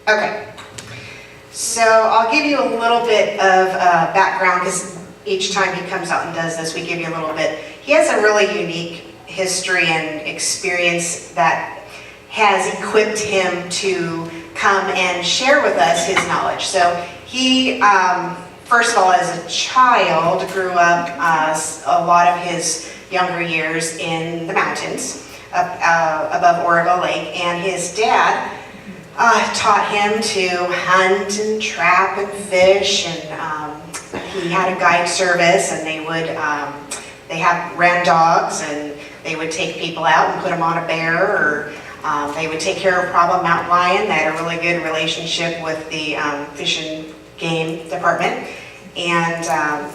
Okay, so I'll give you a little bit of background, because each time he comes out and does this, we give you a little bit. He has a really unique history and experience that has equipped him to come and share with us his knowledge. So he, first of all, as a child, grew up a lot of his younger years in the mountains up above Oroville Lake, and his dad taught him to hunt and trap and fish, and he had a guide service, and they ran dogs, and they would take people out and put them on a bear, or they would take care of problem mountain lion. They had a really good relationship with the Fish and Game Department, and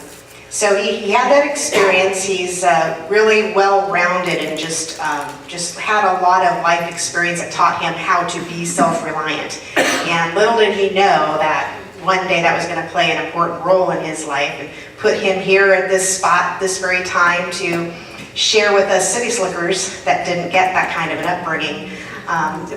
so he had that experience. He's really well-rounded and just had a lot of life experience that taught him how to be self-reliant. And little did he know that one day that was going to play an important role in his life and put him here at this spot, this very time, to share with us city slickers that didn't get that kind of an upbringing.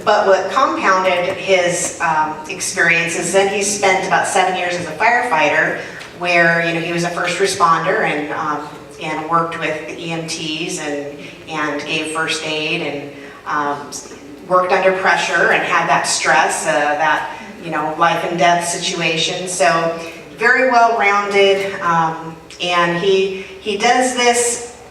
But what compounded his experience is then he spent about 7 years as a firefighter, where he was a first responder and worked with the EMTs and gave first aid and worked under pressure and had that stress, that life and death situation. So very well-rounded, and he does this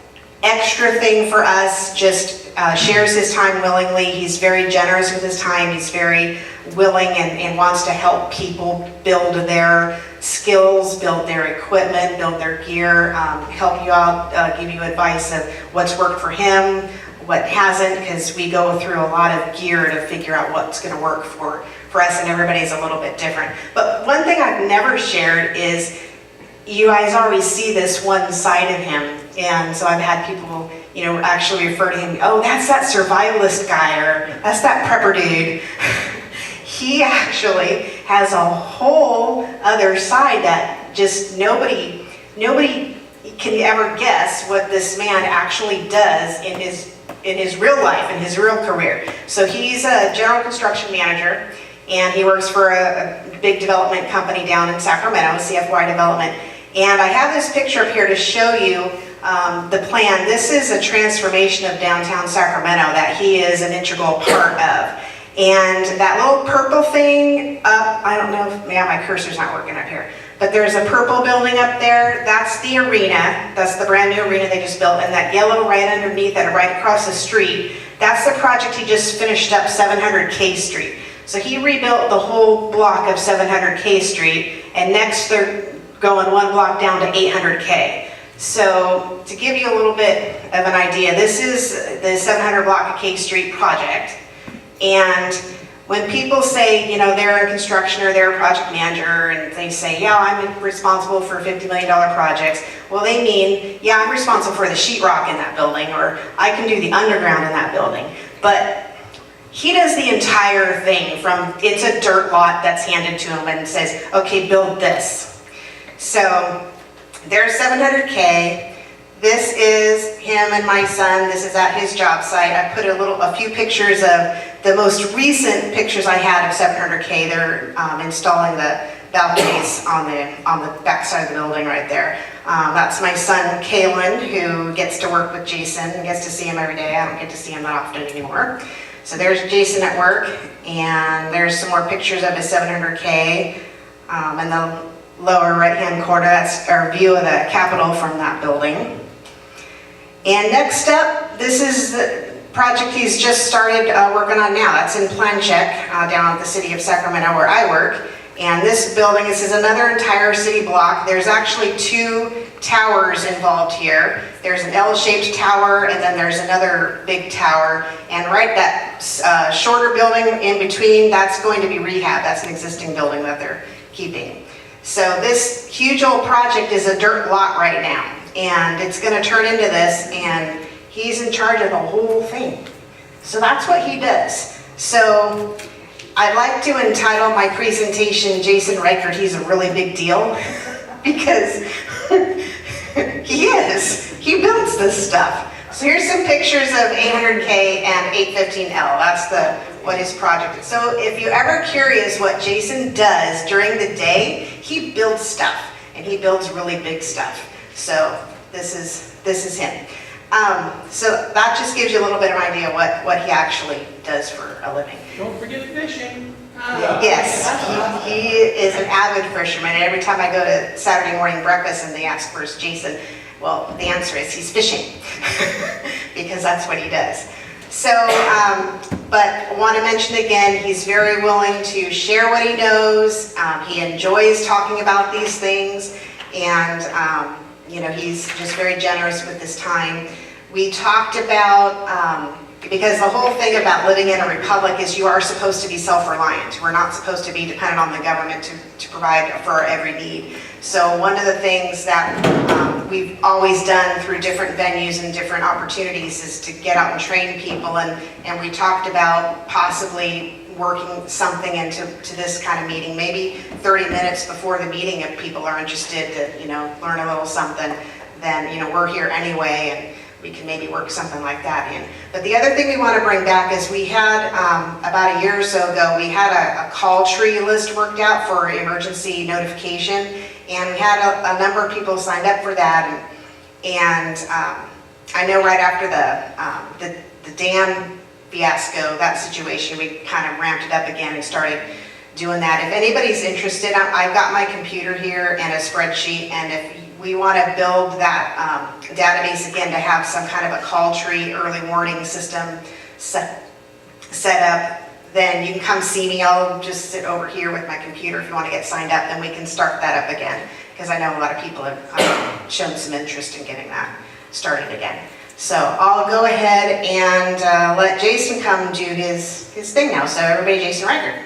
extra thing for us, just shares his time willingly. He's very generous with his time. He's very willing and wants to help people build their skills, build their equipment, build their gear, help you out, give you advice of what's worked for him, what hasn't, because we go through a lot of gear to figure out what's going to work for us, and everybody's a little bit different. But one thing I've never shared is, you guys always see this one side of him, and so I've had people actually refer to him, oh, that's that survivalist guy, or that's that prepper dude. He actually has a whole other side that just nobody can ever guess what this man actually does in his real life, in his real career. So he's a general construction manager, and he works for a big development company down in Sacramento, CFY Development. And I have this picture up here to show you the plan. This is a transformation of downtown Sacramento that he is an integral part of. And that little purple thing up, I don't know if, my cursor's not working up here, but there's a purple building up there. That's the arena. That's the brand new arena they just built. And that yellow right underneath it, right across the street, that's the project he just finished up, 700 K Street. So he rebuilt the whole block of 700 K Street, and next they're going one block down to 800 K. So to give you a little bit of an idea, this is the 700 block of K Street project. And when people say, they're in construction or they're a project manager, and they say, yeah, I'm responsible for $50 million projects, well, they mean, yeah, I'm responsible for the sheetrock in that building, or I can do the underground in that building. But he does the entire thing, from it's a dirt lot that's handed to him and says, okay, build this. So there's 700K. This is him and my son. This is at his job site. I put a few pictures of the most recent pictures I had of 700K. They're installing the balconies on the back side of the building right there. That's my son, Kalen, who gets to work with Jason and gets to see him every day. I don't get to see him that often anymore. So there's Jason at work, and there's some more pictures of his 700K. In the lower right-hand corner, that's our view of the Capitol from that building. And next up, this is the project he's just started working on now. That's in plan check down at the city of Sacramento where I work. And this building, this is another entire city block. There's actually 2 towers involved here. There's an L-shaped tower, and then there's another big tower. And right, that shorter building in between, that's going to be rehab. That's an existing building that they're keeping. So this huge old project is a dirt lot right now, and it's going to turn into this, and he's in charge of the whole thing. So that's what he does. So I'd like to entitle my presentation, Jason Rikard, he's a really big deal, because he builds this stuff. So here's some pictures of 800K and 815L. That's what his project is. So if you're ever curious what Jason does during the day, he builds stuff, and he builds really big stuff. So this is him. So that just gives you a little bit of an idea what he actually does for a living. Don't forget fishing. Yes, he is an avid fisherman. And every time I go to Saturday morning breakfast and they ask where's Jason, well, the answer is he's fishing because that's what he does. So, but I want to mention again, he's very willing to share what he knows. He enjoys talking about these things, and you know, he's just very generous with his time. We talked about, because the whole thing about living in a republic is you are supposed to be self-reliant. We're not supposed to be dependent on the government to provide for our every need. So one of the things that we've always done through different venues and different opportunities is to get out and train people, and we talked about possibly working something into this kind of meeting, maybe 30 minutes before the meeting if people are interested to, you know, learn a little something, then, you know, we're here anyway, and we can maybe work something like that in. But the other thing we want to bring back is we had, about a year or so ago, we had a call tree list worked out for emergency notification, and we had a number of people signed up for that, and I know right after the dam fiasco, that situation, we kind of ramped it up again and started doing that. If anybody's interested, I've got my computer here and a spreadsheet, and if we want to build that database again to have some kind of a call tree early warning system set up, then you can come see me. I'll just sit over here with my computer if you want to get signed up, and we can start that up again, because I know a lot of people have shown some interest in getting that started again. So I'll go ahead and let Jason come do his thing now. So everybody, Jason Rikard.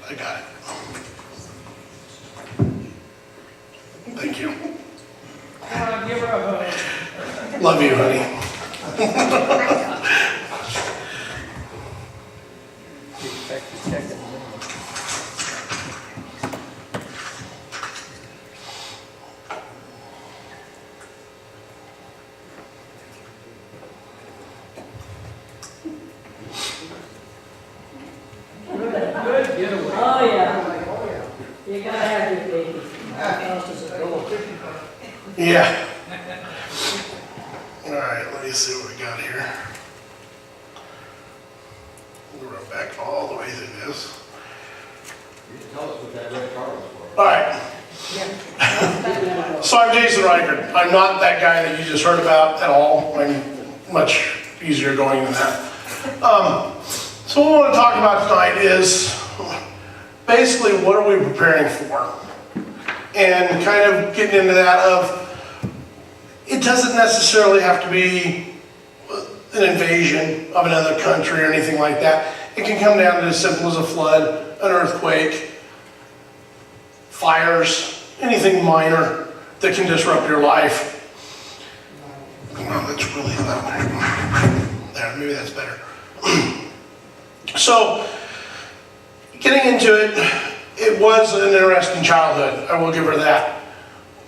I got it. Thank you. Give her a hug. Love you, honey. Good getaway. Oh, yeah. You gotta have your baby. Yeah. All right, let me see what we got here. We'll run back all the way through this. You can tell us what that red car was for. All right. So I'm Jason Rikard. I'm not that guy that you just heard about at all. I'm much easier going than that. So what I want to talk about tonight is basically what are we preparing for? And kind of getting into that of, it doesn't necessarily have to be an invasion of another country or anything like that. It can come down to as simple as a flood, an earthquake, fires, anything minor that can disrupt your life. Oh, that's really loud. There, maybe that's better. So, getting into it, it was an interesting childhood, I will give her that.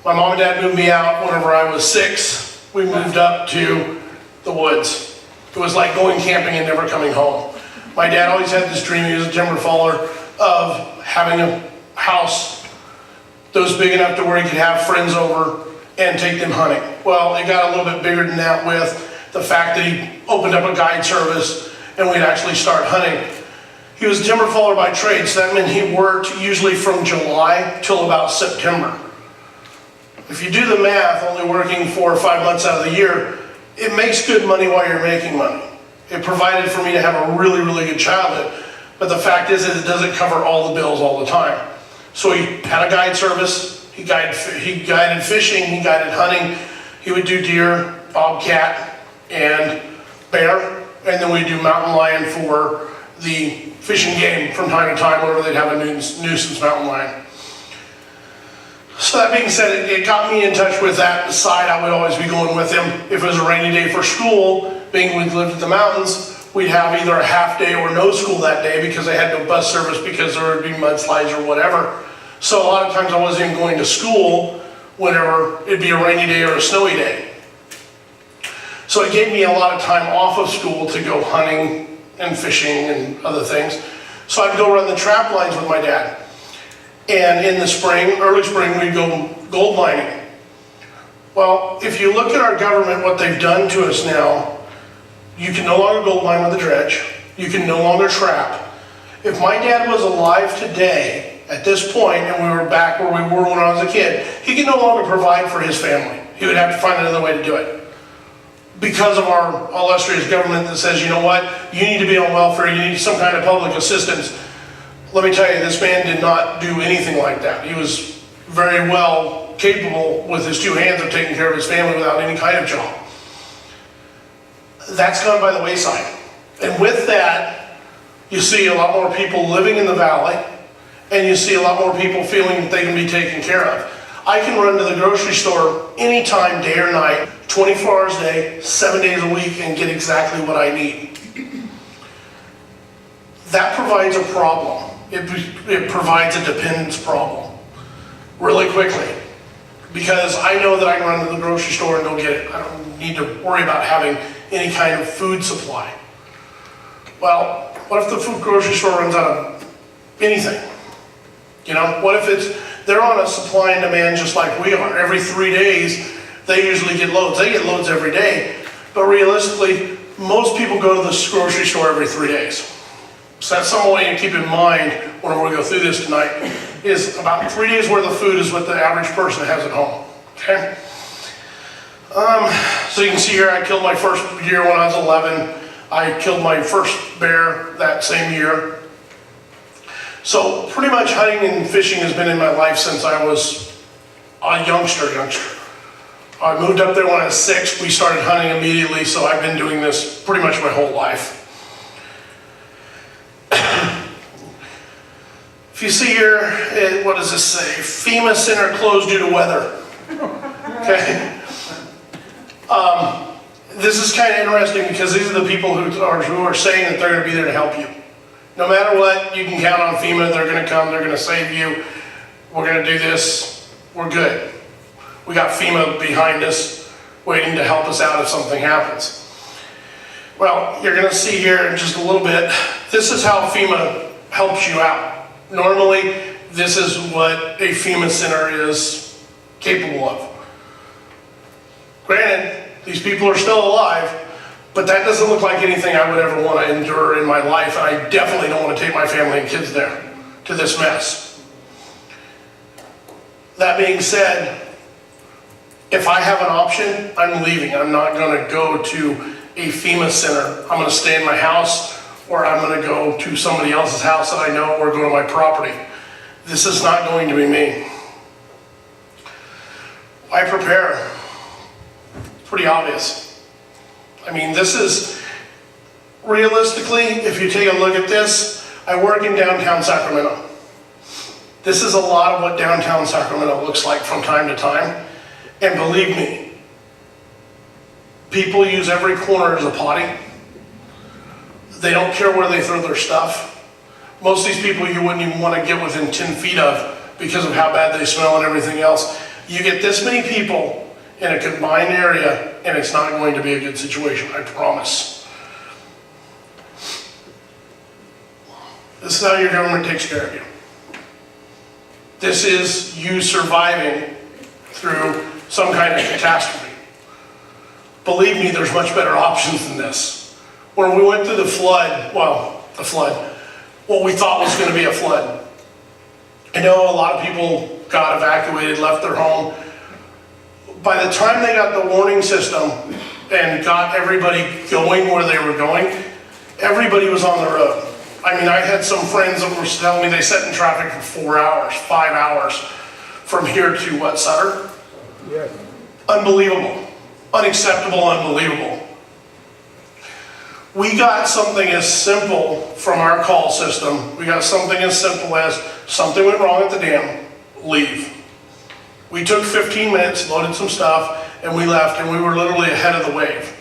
My mom and dad moved me out whenever I was 6. We moved up to the woods. It was like going camping and never coming home. My dad always had this dream, he was a timber faller, of having a house that was big enough to where he could have friends over and take them hunting. Well, it got a little bit bigger than that with the fact that he opened up a guide service and we'd actually start hunting. He was a timber faller by trade, so that meant he worked usually from July till about September. If you do the math, only working 4 or 5 months out of the year, it makes good money while you're making money. It provided for me to have a really, really good childhood, but the fact is that it doesn't cover all the bills all the time. So he had a guide service, he guided fishing, he guided hunting, he would do deer, bobcat, and bear, and then we'd do mountain lion for the fishing game from time to time whenever they'd have a nuisance mountain lion. So that being said, it got me in touch with that side. I would always be going with him. If it was a rainy day for school, being we lived in the mountains, we'd have either a half day or no school that day because they had no bus service because there would be mudslides or whatever. So a lot of times I wasn't even going to school whenever it'd be a rainy day or a snowy day. So it gave me a lot of time off of school to go hunting and fishing and other things. So I'd go run the trap lines with my dad. And in the spring, early spring, we'd go gold mining. Well, if you look at our government, what they've done to us now, you can no longer gold mine with a dredge. You can no longer trap. If my dad was alive today, at this point, and we were back where we were when I was a kid, he could no longer provide for his family. He would have to find another way to do it. Because of our illustrious government that says, you know what, you need to be on welfare, you need some kind of public assistance. Let me tell you, this man did not do anything like that. He was very well capable with his two hands of taking care of his family without any kind of job. That's gone by the wayside. And with that, you see a lot more people living in the valley, and you see a lot more people feeling that they can be taken care of. I can run to the grocery store anytime, day or night, 24 hours a day, 7 days a week, and get exactly what I need. That provides a problem. It provides a dependence problem really quickly, because I know that I can run to the grocery store and go get it. I don't need to worry about having any kind of food supply. Well, what if the food grocery store runs out of anything? You know, what if they're on a supply and demand just like we are. Every 3 days, they usually get loads. They get loads every day, but realistically, most people go to the grocery store every 3 days. So that's some way to keep in mind whenever we go through this tonight, is about 3 days worth of food is what the average person has at home, okay? So you can see here, I killed my first year when I was 11. I killed my first bear that same year. So pretty much hunting and fishing has been in my life since I was a youngster. I moved up there when I was 6. We started hunting immediately, so I've been doing this pretty much my whole life. If you see here, what does this say? FEMA center closed due to weather. Okay. This is kind of interesting because these are the people who are saying that they're going to be there to help you. No matter what, you can count on FEMA. They're going to come. They're going to save you. We're going to do this. We're good. We got FEMA behind us, waiting to help us out if something happens. Well, you're going to see here in just a little bit, this is how FEMA helps you out. Normally, this is what a FEMA center is capable of. Granted, these people are still alive, but that doesn't look like anything I would ever want to endure in my life, and I definitely don't want to take my family and kids there to this mess. That being said, if I have an option, I'm leaving. I'm not going to go to a FEMA center. I'm going to stay in my house, or I'm going to go to somebody else's house that I know, or go to my property. This is not going to be me. I prepare. It's pretty obvious. I mean, this is, realistically, if you take a look at this, I work in downtown Sacramento. This is a lot of what downtown Sacramento looks like from time to time. And believe me, people use every corner as a potty. They don't care where they throw their stuff. Most of these people you wouldn't even want to get within 10 feet of because of how bad they smell and everything else. You get this many people in a combined area and it's not going to be a good situation, I promise. This is how your government takes care of you. This is you surviving through some kind of catastrophe. Believe me, there's much better options than this. When we went through the flood, what we thought was going to be a flood. I know a lot of people got evacuated, left their home. By the time they got the warning system and got everybody going where they were going, everybody was on the road. I mean, I had some friends that were telling me they sat in traffic for 4 hours, 5 hours from here to what, Sutter? Yes. Unbelievable. Unacceptable, unbelievable. We got something as simple from our call system. We got something as simple as something went wrong at the dam, leave. We took 15 minutes, loaded some stuff, and we left, and we were literally ahead of the wave.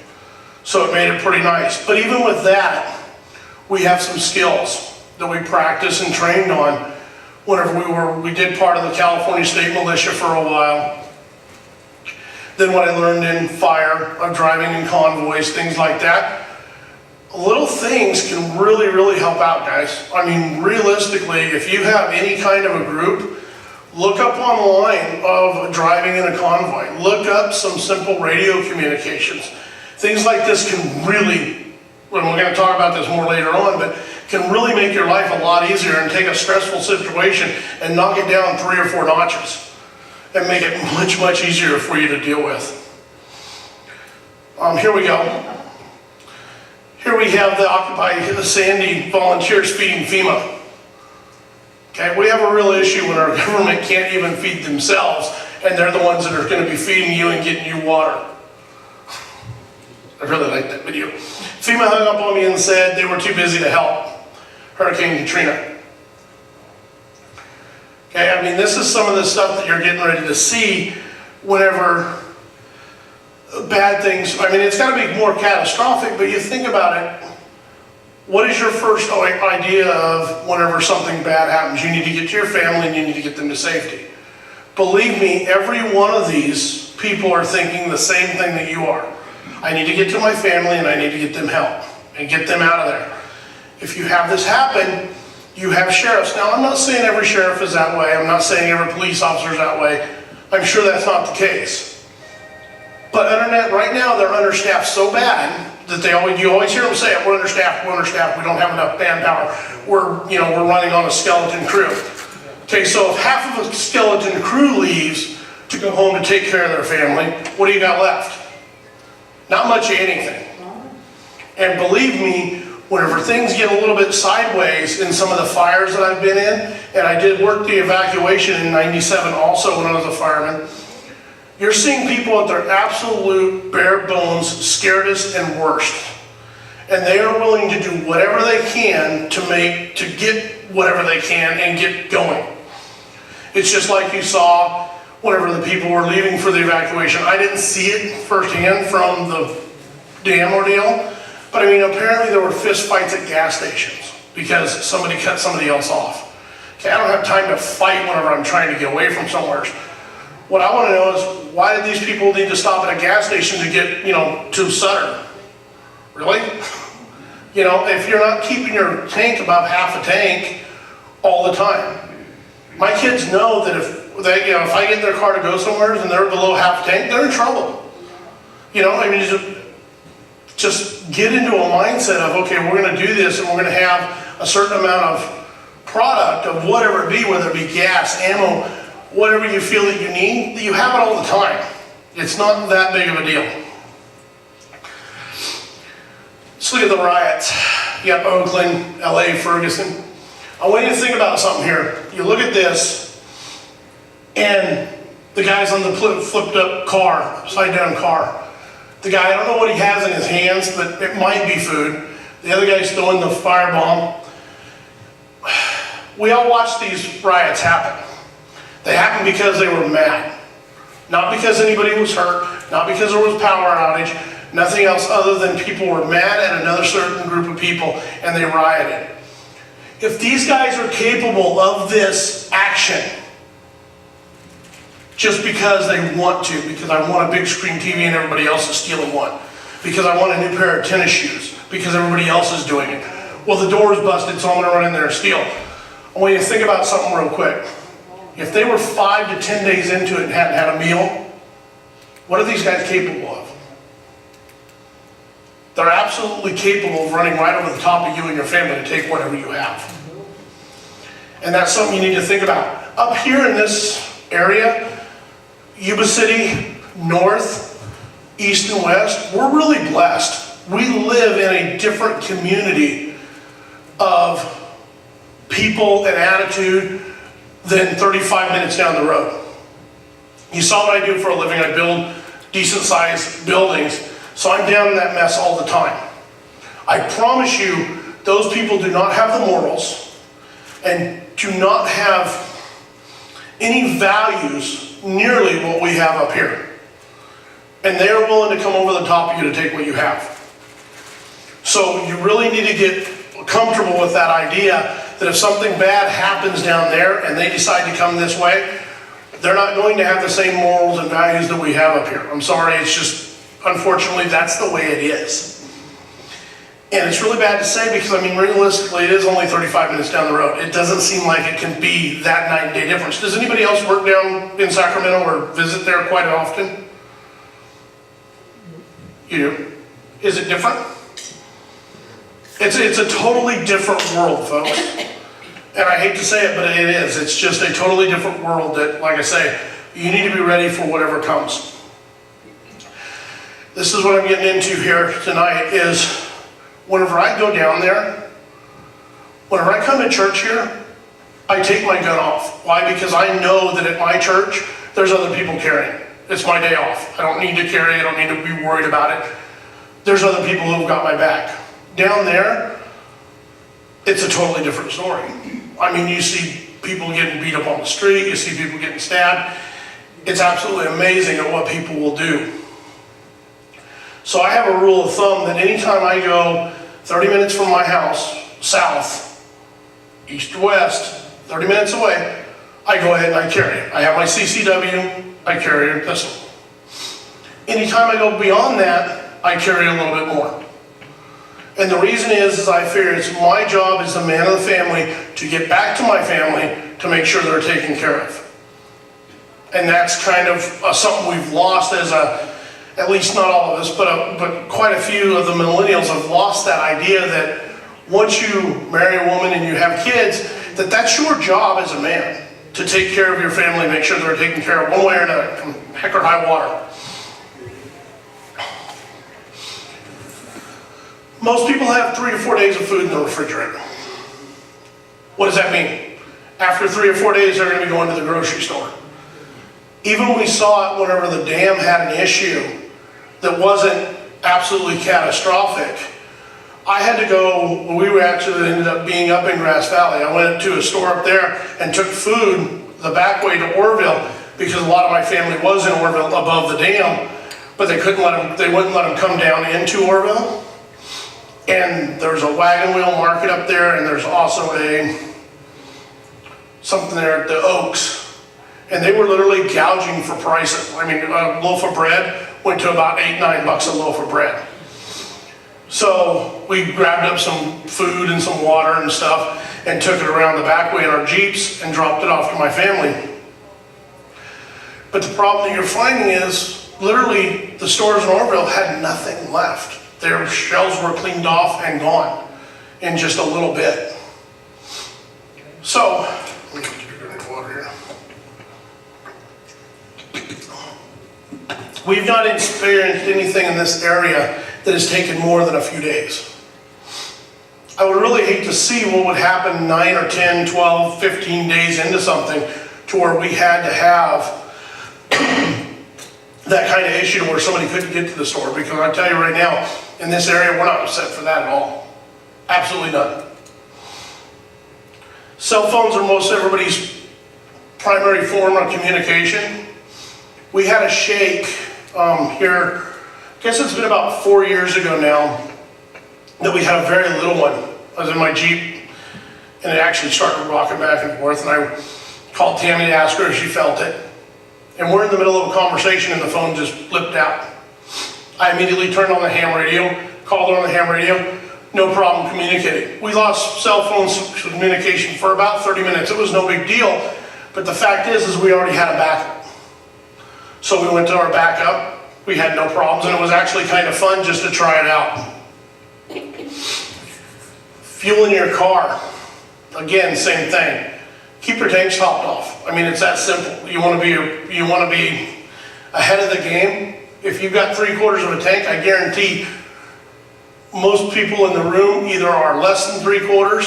So it made it pretty nice. But even with that, we have some skills that we practice and trained on whenever we did part of the California State Militia for a while. Then what I learned in fire, of driving in convoys, things like that. Little things can really, really help out, guys. I mean, realistically, if you have any kind of a group, look up online of driving in a convoy. Look up some simple radio communications. Things like this can really, and we're going to talk about this more later on, but can really make your life a lot easier and take a stressful situation and knock it down 3 or 4 notches and make it much, much easier for you to deal with. Here we go. Here we have the Occupy Sandy volunteers feeding FEMA. Okay, we have a real issue when our government can't even feed themselves, and they're the ones that are going to be feeding you and getting you water. I really like that video. FEMA hung up on me and said they were too busy to help Hurricane Katrina. Okay, I mean, this is some of the stuff that you're getting ready to see whenever bad things, I mean, it's got to be more catastrophic, but you think about it, what is your first idea of whenever something bad happens? You need to get to your family and you need to get them to safety. Believe me, every one of these people are thinking the same thing that you are. I need to get to my family and I need to get them help and get them out of there. If you have this happen, you have sheriffs. Now, I'm not saying every sheriff is that way. I'm not saying every police officer is that way. I'm sure that's not the case. But right now, they're understaffed so bad that you always hear them say it, we're understaffed, we don't have enough manpower, we're running on a skeleton crew. Okay, so if half of a skeleton crew leaves to go home to take care of their family, what do you got left? Not much of anything. And believe me, whenever things get a little bit sideways in some of the fires that I've been in, and I did work the evacuation in '97 also when I was a fireman, you're seeing people at their absolute bare bones, scaredest and worst. And they are willing to do whatever they can to get whatever they can and get going. It's just like you saw whenever the people were leaving for the evacuation. I didn't see it firsthand from the dam ordeal, but I mean, apparently there were fist fights at gas stations because somebody cut somebody else off. Okay, I don't have time to fight whenever I'm trying to get away from somewhere. What I want to know is, why did these people need to stop at a gas station to get, to Sutter? Really? If you're not keeping your tank above half a tank all the time. My kids know that if I get in their car to go somewhere and they're below half a tank, they're in trouble. Just get into a mindset of, okay, we're going to do this and we're going to have a certain amount of product of whatever it be, whether it be gas, ammo, whatever you feel that you need, that you have it all the time. It's not that big of a deal. Let's look at the riots. You got Oakland, LA, Ferguson. I want you to think about something here. You look at this, and the guy's on the flipped up car, upside down car. The guy, I don't know what he has in his hands, but it might be food. The other guy's throwing the firebomb. We all watched these riots happen. They happened because they were mad. Not because anybody was hurt, not because there was power outage, nothing else other than people were mad at another certain group of people and they rioted. If these guys are capable of this action just because they want to, because I want a big screen TV and everybody else is stealing one, because I want a new pair of tennis shoes, because everybody else is doing it. Well, the door is busted, so I'm going to run in there and steal. I want you to think about something real quick. If they were 5 to 10 days into it and hadn't had a meal, what are these guys capable of? They're absolutely capable of running right over the top of you and your family to take whatever you have. And that's something you need to think about. Up here in this area, Yuba City, north, east, and west, we're really blessed. We live in a different community of people and attitude than 35 minutes down the road. You saw what I do for a living. I build decent sized buildings, so I'm down in that mess all the time. I promise you, those people do not have the morals and do not have any values nearly what we have up here. And they are willing to come over the top of you to take what you have. So you really need to get comfortable with that idea that if something bad happens down there and they decide to come this way, they're not going to have the same morals and values that we have up here. I'm sorry, it's just, unfortunately, that's the way it is. And it's really bad to say because, I mean, realistically, it is only 35 minutes down the road. It doesn't seem like it can be that night and day difference. Does anybody else work down in Sacramento or visit there quite often? You do? Is it different? It's a totally different world, folks. And I hate to say it, but it is. It's just a totally different world that, like I say, you need to be ready for whatever comes. This is what I'm getting into here tonight is whenever I go down there, whenever I come to church here, I take my gun off. Why? Because I know that at my church, there's other people carrying. It's my day off. I don't need to carry it. I don't need to be worried about it. There's other people who've got my back. Down there, it's a totally different story. I mean, you see people getting beat up on the street. You see people getting stabbed. It's absolutely amazing at what people will do. So I have a rule of thumb that anytime I go 30 minutes from my house, south, east or west, 30 minutes away, I go ahead and I carry it. I have my CCW, I carry a pistol. Anytime I go beyond that, I carry a little bit more. And the reason is I figure it's my job as the man of the family to get back to my family to make sure they're taken care of. And that's kind of something we've lost as at least not all of us, but quite a few of the millennials have lost that idea that once you marry a woman and you have kids, that's your job as a man to take care of your family, make sure they're taken care of one way or another, from heck or high water. Most people have 3 to 4 days of food in the refrigerator. What does that mean? After 3 or 4 days, they're going to be going to the grocery store. Even we saw it whenever the dam had an issue that wasn't absolutely catastrophic. I had to go, we actually ended up being up in Grass Valley. I went to a store up there and took food the back way to Orville because a lot of my family was in Orville above the dam, but they wouldn't let them come down into Orville. And there's a wagon wheel market up there, and there's also something there at the Oaks. And they were literally gouging for prices. I mean, a loaf of bread went to about $8, $9 a loaf of bread. So we grabbed up some food and some water and stuff and took it around the back way in our Jeeps and dropped it off to my family. But the problem that you're finding is literally the stores in Orville had nothing left. Their shelves were cleaned off and gone in just a little bit. So, let me get you a drink of water here. We've not experienced anything in this area that has taken more than a few days. I would really hate to see what would happen 9 or 10, 12, 15 days into something to where we had to have that kind of issue where somebody couldn't get to the store, because I tell you right now, in this area, we're not set for that at all. Absolutely none. Cell phones are most everybody's primary form of communication. We had a shake here, I guess it's been about 4 years ago now, that we had a very little one. I was in my Jeep, and it actually started rocking back and forth, and I called Tammy to ask her if she felt it. And we're in the middle of a conversation and the phone just flipped out. I immediately turned on the ham radio, called her on the ham radio, no problem communicating. We lost cell phone communication for about 30 minutes. It was no big deal, but the fact is we already had a backup. So we went to our backup, we had no problems, and it was actually kind of fun just to try it out. Fueling your car, again, same thing. Keep your tanks topped off. I mean, it's that simple. You want to be ahead of the game. If you've got 3/4 of a tank, I guarantee most people in the room either are less than 3/4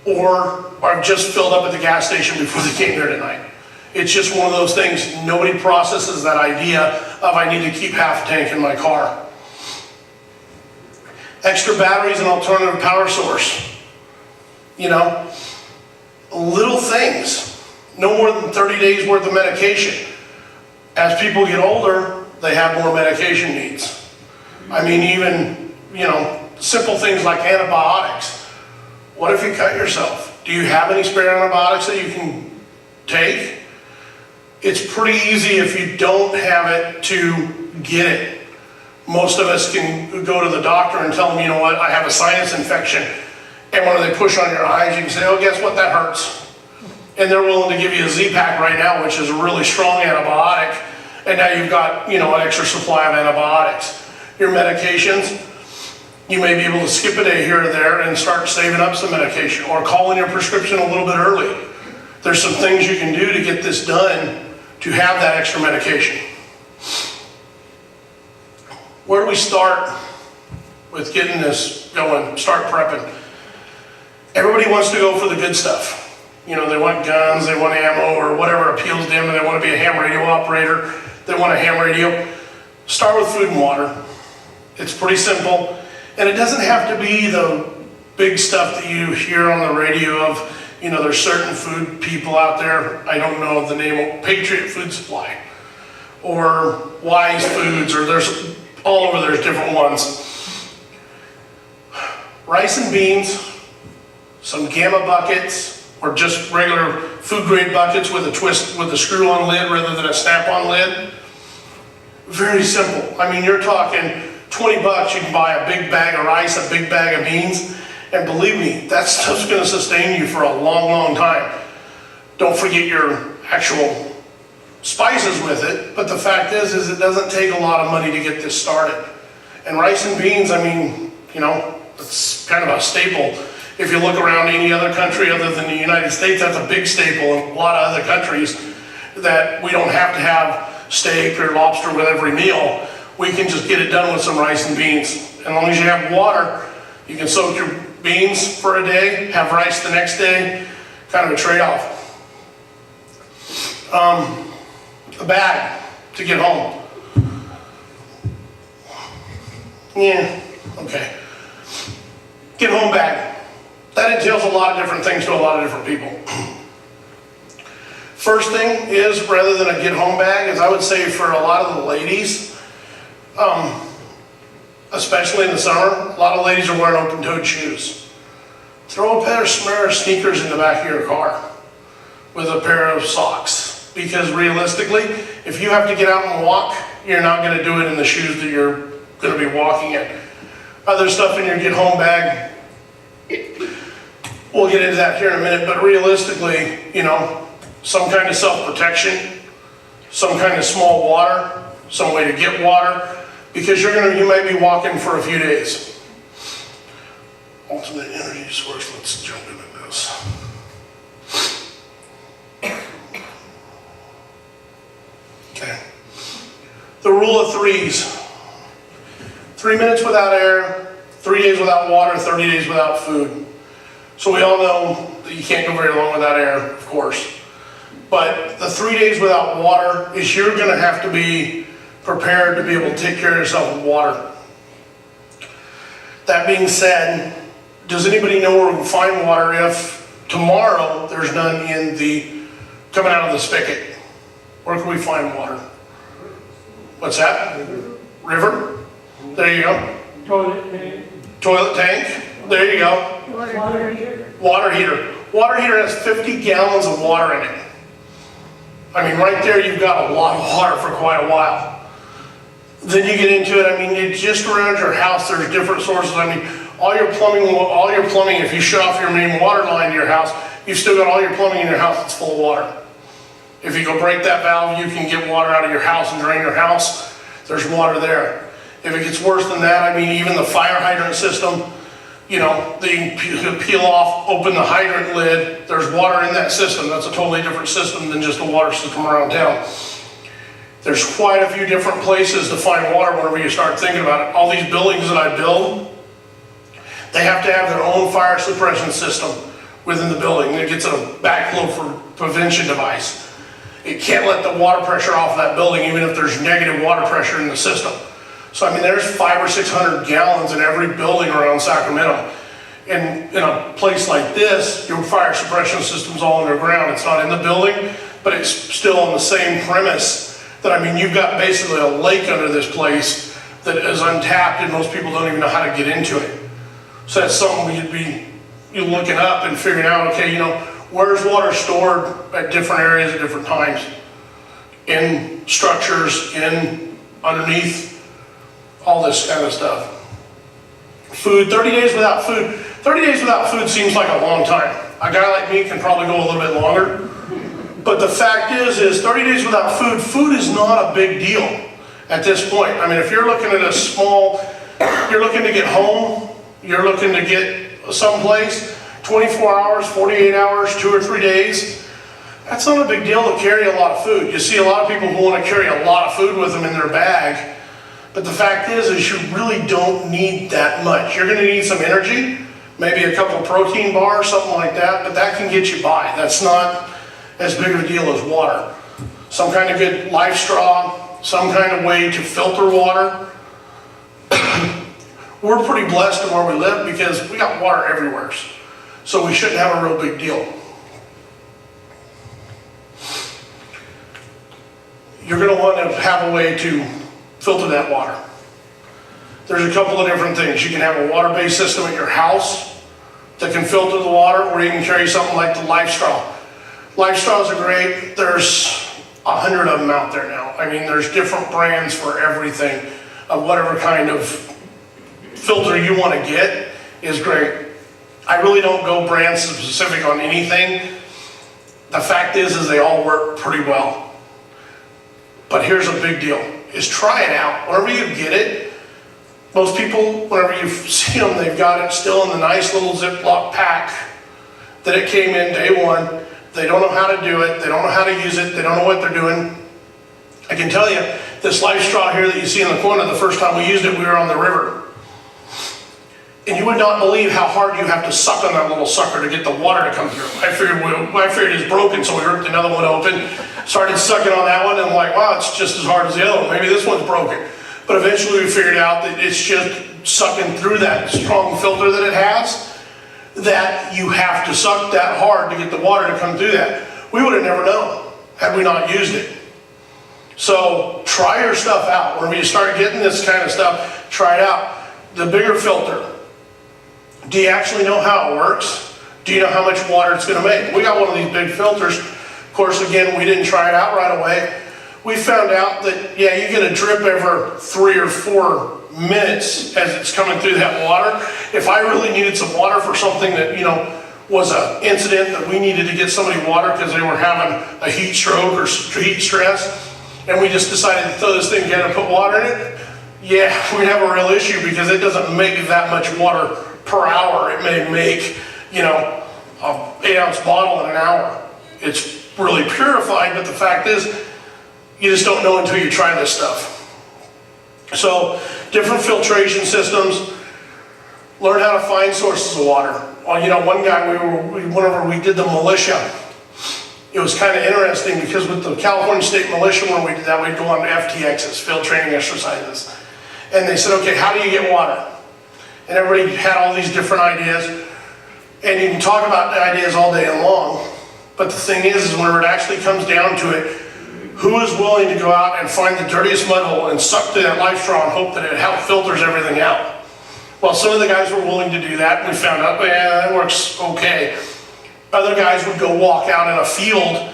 or are just filled up at the gas station before they came here tonight. It's just one of those things. Nobody processes that idea of I need to keep half a tank in my car. Extra batteries and alternative power source. You know, little things. No more than 30 days worth of medication. As people get older, they have more medication needs. I mean, even, you know, simple things like antibiotics. What if you cut yourself? Do you have any spare antibiotics that you can take? It's pretty easy if you don't have it to get it. Most of us can go to the doctor and tell them, you know what, I have a sinus infection. And when they push on your eyes, you can say, oh, guess what, that hurts. And they're willing to give you a Z-Pak right now, which is a really strong antibiotic. And now you've got, you know, an extra supply of antibiotics. Your medications, you may be able to skip a day here or there and start saving up some medication, or call in your prescription a little bit early. There's some things you can do to get this done to have that extra medication. Where do we start with getting this going, start prepping? Everybody wants to go for the good stuff. You know, they want guns, they want ammo, or whatever appeals to them, and they want to be a ham radio operator, they want a ham radio. Start with food and water. It's pretty simple, and it doesn't have to be the big stuff that you hear on the radio of, you know, there's certain food people out there, I don't know the name, Patriot Food Supply, or Wise Foods, or there's all over, there's different ones. Rice and beans, some gamma buckets, or just regular food grade buckets with a twist, with a screw on lid rather than a snap on lid. Very simple. I mean, you're talking 20 bucks, you can buy a big bag of rice, a big bag of beans, and believe me, that stuff's gonna sustain you for a long, long time. Don't forget your actual spices with it, but the fact is it doesn't take a lot of money to get this started. And rice and beans, I mean, you know, it's kind of a staple. If you look around any other country other than the United States, that's a big staple in a lot of other countries, that we don't have to have steak or lobster with every meal. We can just get it done with some rice and beans. As long as you have water, you can soak your beans for a day, have rice the next day, kind of a trade-off. A bag to get home. Yeah, okay. Get home bag. That entails a lot of different things to a lot of different people. First thing is, rather than a get home bag, is I would say for a lot of the ladies, especially in the summer, a lot of ladies are wearing open-toed shoes. Throw a pair of sneakers in the back of your car with a pair of socks. Because realistically, if you have to get out and walk, you're not going to do it in the shoes that you're going to be walking in. Other stuff in your get home bag, we'll get into that here in a minute, but realistically, you know, some kind of self-protection, some kind of small water, some way to get water, because you might be walking for a few days. Ultimate energy source, let's jump into this. Okay. The rule of threes. 3 minutes without air, 3 days without water, 30 days without food. So we all know that you can't go very long without air, of course. But the 3 days without water is you're going to have to be prepared to be able to take care of yourself with water. That being said, does anybody know where we can find water if tomorrow there's none coming out of the spigot? Where can we find water? What's that? River? There you go. Toilet tank. Toilet tank? There you go. Water heater. Water heater. Water heater has 50 gallons of water in it. I mean, right there you've got a lot of water for quite a while. Then you get into it, I mean, it's just around your house, there's different sources. I mean, all your plumbing, if you shut off your main water line to your house, you've still got all your plumbing in your house that's full of water. If you go break that valve, you can get water out of your house and drain your house. There's water there. If it gets worse than that, I mean, even the fire hydrant system, you know, they peel off, open the hydrant lid, there's water in that system. That's a totally different system than just a water system around town. There's quite a few different places to find water whenever you start thinking about it. All these buildings that I build, they have to have their own fire suppression system within the building. It gets a backflow for prevention device. It can't let the water pressure off that building even if there's negative water pressure in the system. So I mean, there's 500 or 600 gallons in every building around Sacramento. And in a place like this, your fire suppression system's all underground. It's not in the building, but it's still on the same premise that, I mean, you've got basically a lake under this place that is untapped and most people don't even know how to get into it. So that's something you're looking up and figuring out, okay, you know, where's water stored at different areas at different times? In structures, underneath, all this kind of stuff. Food, 30 days without food. 30 days without food seems like a long time. A guy like me can probably go a little bit longer. But the fact is 30 days without food, food is not a big deal at this point. I mean, if you're looking at you're looking to get home, you're looking to get someplace, 24 hours, 48 hours, 2 or 3 days, that's not a big deal to carry a lot of food. You see a lot of people who want to carry a lot of food with them in their bag, but the fact is you really don't need that much. You're going to need some energy, maybe a couple of protein bars, something like that, but that can get you by. That's not as big of a deal as water. Some kind of good life straw, some kind of way to filter water. We're pretty blessed in where we live because we got water everywhere. So we shouldn't have a real big deal. You're going to want to have a way to filter that water. There's a couple of different things. You can have a water-based system at your house that can filter the water, or you can carry something like the life straw. Life straws are great. There's 100 of them out there now. I mean, there's different brands for everything. Whatever kind of filter you want to get is great. I really don't go brand specific on anything. The fact is they all work pretty well. But here's a big deal, is try it out. Whenever you get it, most people, whenever you see them, they've got it still in the nice little Ziploc pack that it came in day one. They don't know how to do it. They don't know how to use it. They don't know what they're doing. I can tell you, this life straw here that you see in the corner, the first time we used it, we were on the river. And you would not believe how hard you have to suck on that little sucker to get the water to come through. I figured it's broken, so we ripped another one open, started sucking on that one, and I'm like, wow, it's just as hard as the other one. Maybe this one's broken. But eventually we figured out that it's just sucking through that strong filter that it has, that you have to suck that hard to get the water to come through that. We would have never known had we not used it. So try your stuff out. When you start getting this kind of stuff, try it out. The bigger filter. Do you actually know how it works? Do you know how much water it's going to make? We got one of these big filters. Of course, again, we didn't try it out right away. We found out that, yeah, you get a drip every 3 or 4 minutes as it's coming through that water. If I really needed some water for something that, you know, was an incident that we needed to get somebody water because they were having a heat stroke or heat stress, and we just decided to throw this thing together and put water in it, yeah, we'd have a real issue because it doesn't make that much water per hour. It may make, you know, an 8-ounce bottle in an hour. It's really purified, but the fact is, you just don't know until you try this stuff. So, different filtration systems. Learn how to find sources of water. Well, you know, one guy, whenever we did the militia, it was kind of interesting because with the California State Militia, when we did that, we'd go on to FTXs, field training exercises. And they said, okay, how do you get water? And everybody had all these different ideas. And you can talk about the ideas all day long. But the thing is whenever it actually comes down to it, who is willing to go out and find the dirtiest mud hole and suck through that life straw and hope that it filters everything out? Well, some of the guys were willing to do that, and we found out, yeah, that works okay. Other guys would go walk out in a field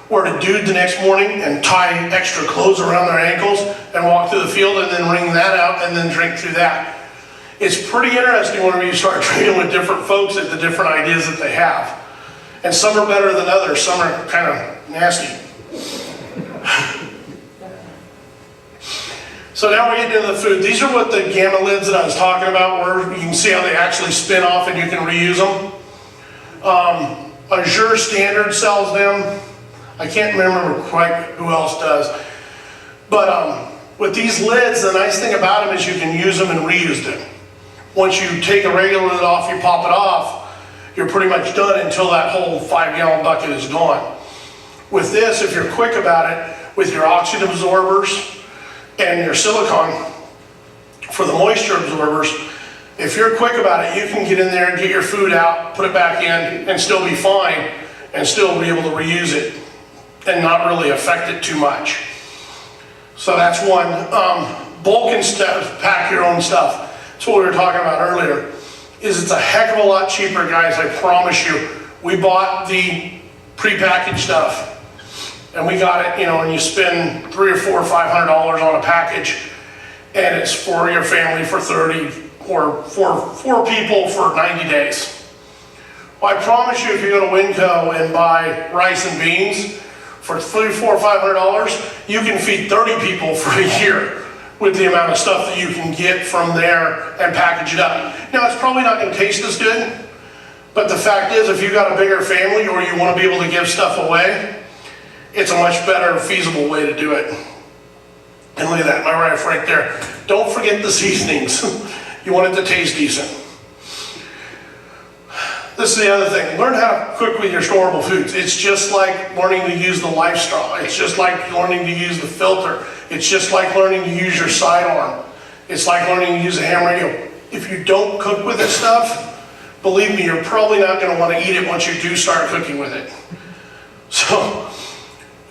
where the dude the next morning and tie extra clothes around their ankles and walk through the field and then wring that out and then drink through that. It's pretty interesting whenever you start trading with different folks at the different ideas that they have. And some are better than others, some are kind of nasty. So now we're getting into the food. These are what the gamma lids that I was talking about were. You can see how they actually spin off and you can reuse them. Azure Standard sells them. I can't remember quite who else does. But with these lids, the nice thing about them is you can use them and reuse them. Once you take a regular lid off, you pop it off, you're pretty much done until that whole 5-gallon bucket is gone. With this, if you're quick about it, with your oxygen absorbers and your silicone for the moisture absorbers, if you're quick about it, you can get in there and get your food out, put it back in, and still be fine, and still be able to reuse it and not really affect it too much. So that's one. Bulk and stuff, pack your own stuff. That's what we were talking about earlier. is it's a heck of a lot cheaper, guys, I promise you. We bought the prepackaged stuff, and we got it, you know, and you spend $300 or $400 or $500 on a package, and it's for your family for 30 or for 4 people for 90 days. Well, I promise you, if you go to Winco and buy rice and beans for $300, $400, $500, you can feed 30 people for a year with the amount of stuff that you can get from there and package it up. Now, it's probably not gonna taste as good, but the fact is, if you've got a bigger family or you wanna be able to give stuff away, it's a much better, feasible way to do it. And look at that, my wife right there. Don't forget the seasonings. You want it to taste decent. This is the other thing, learn how to cook with your storable foods. It's just like learning to use the life straw. It's just like learning to use the filter. It's just like learning to use your sidearm. It's like learning to use a ham radio. If you don't cook with this stuff, believe me, you're probably not gonna wanna eat it once you do start cooking with it. So,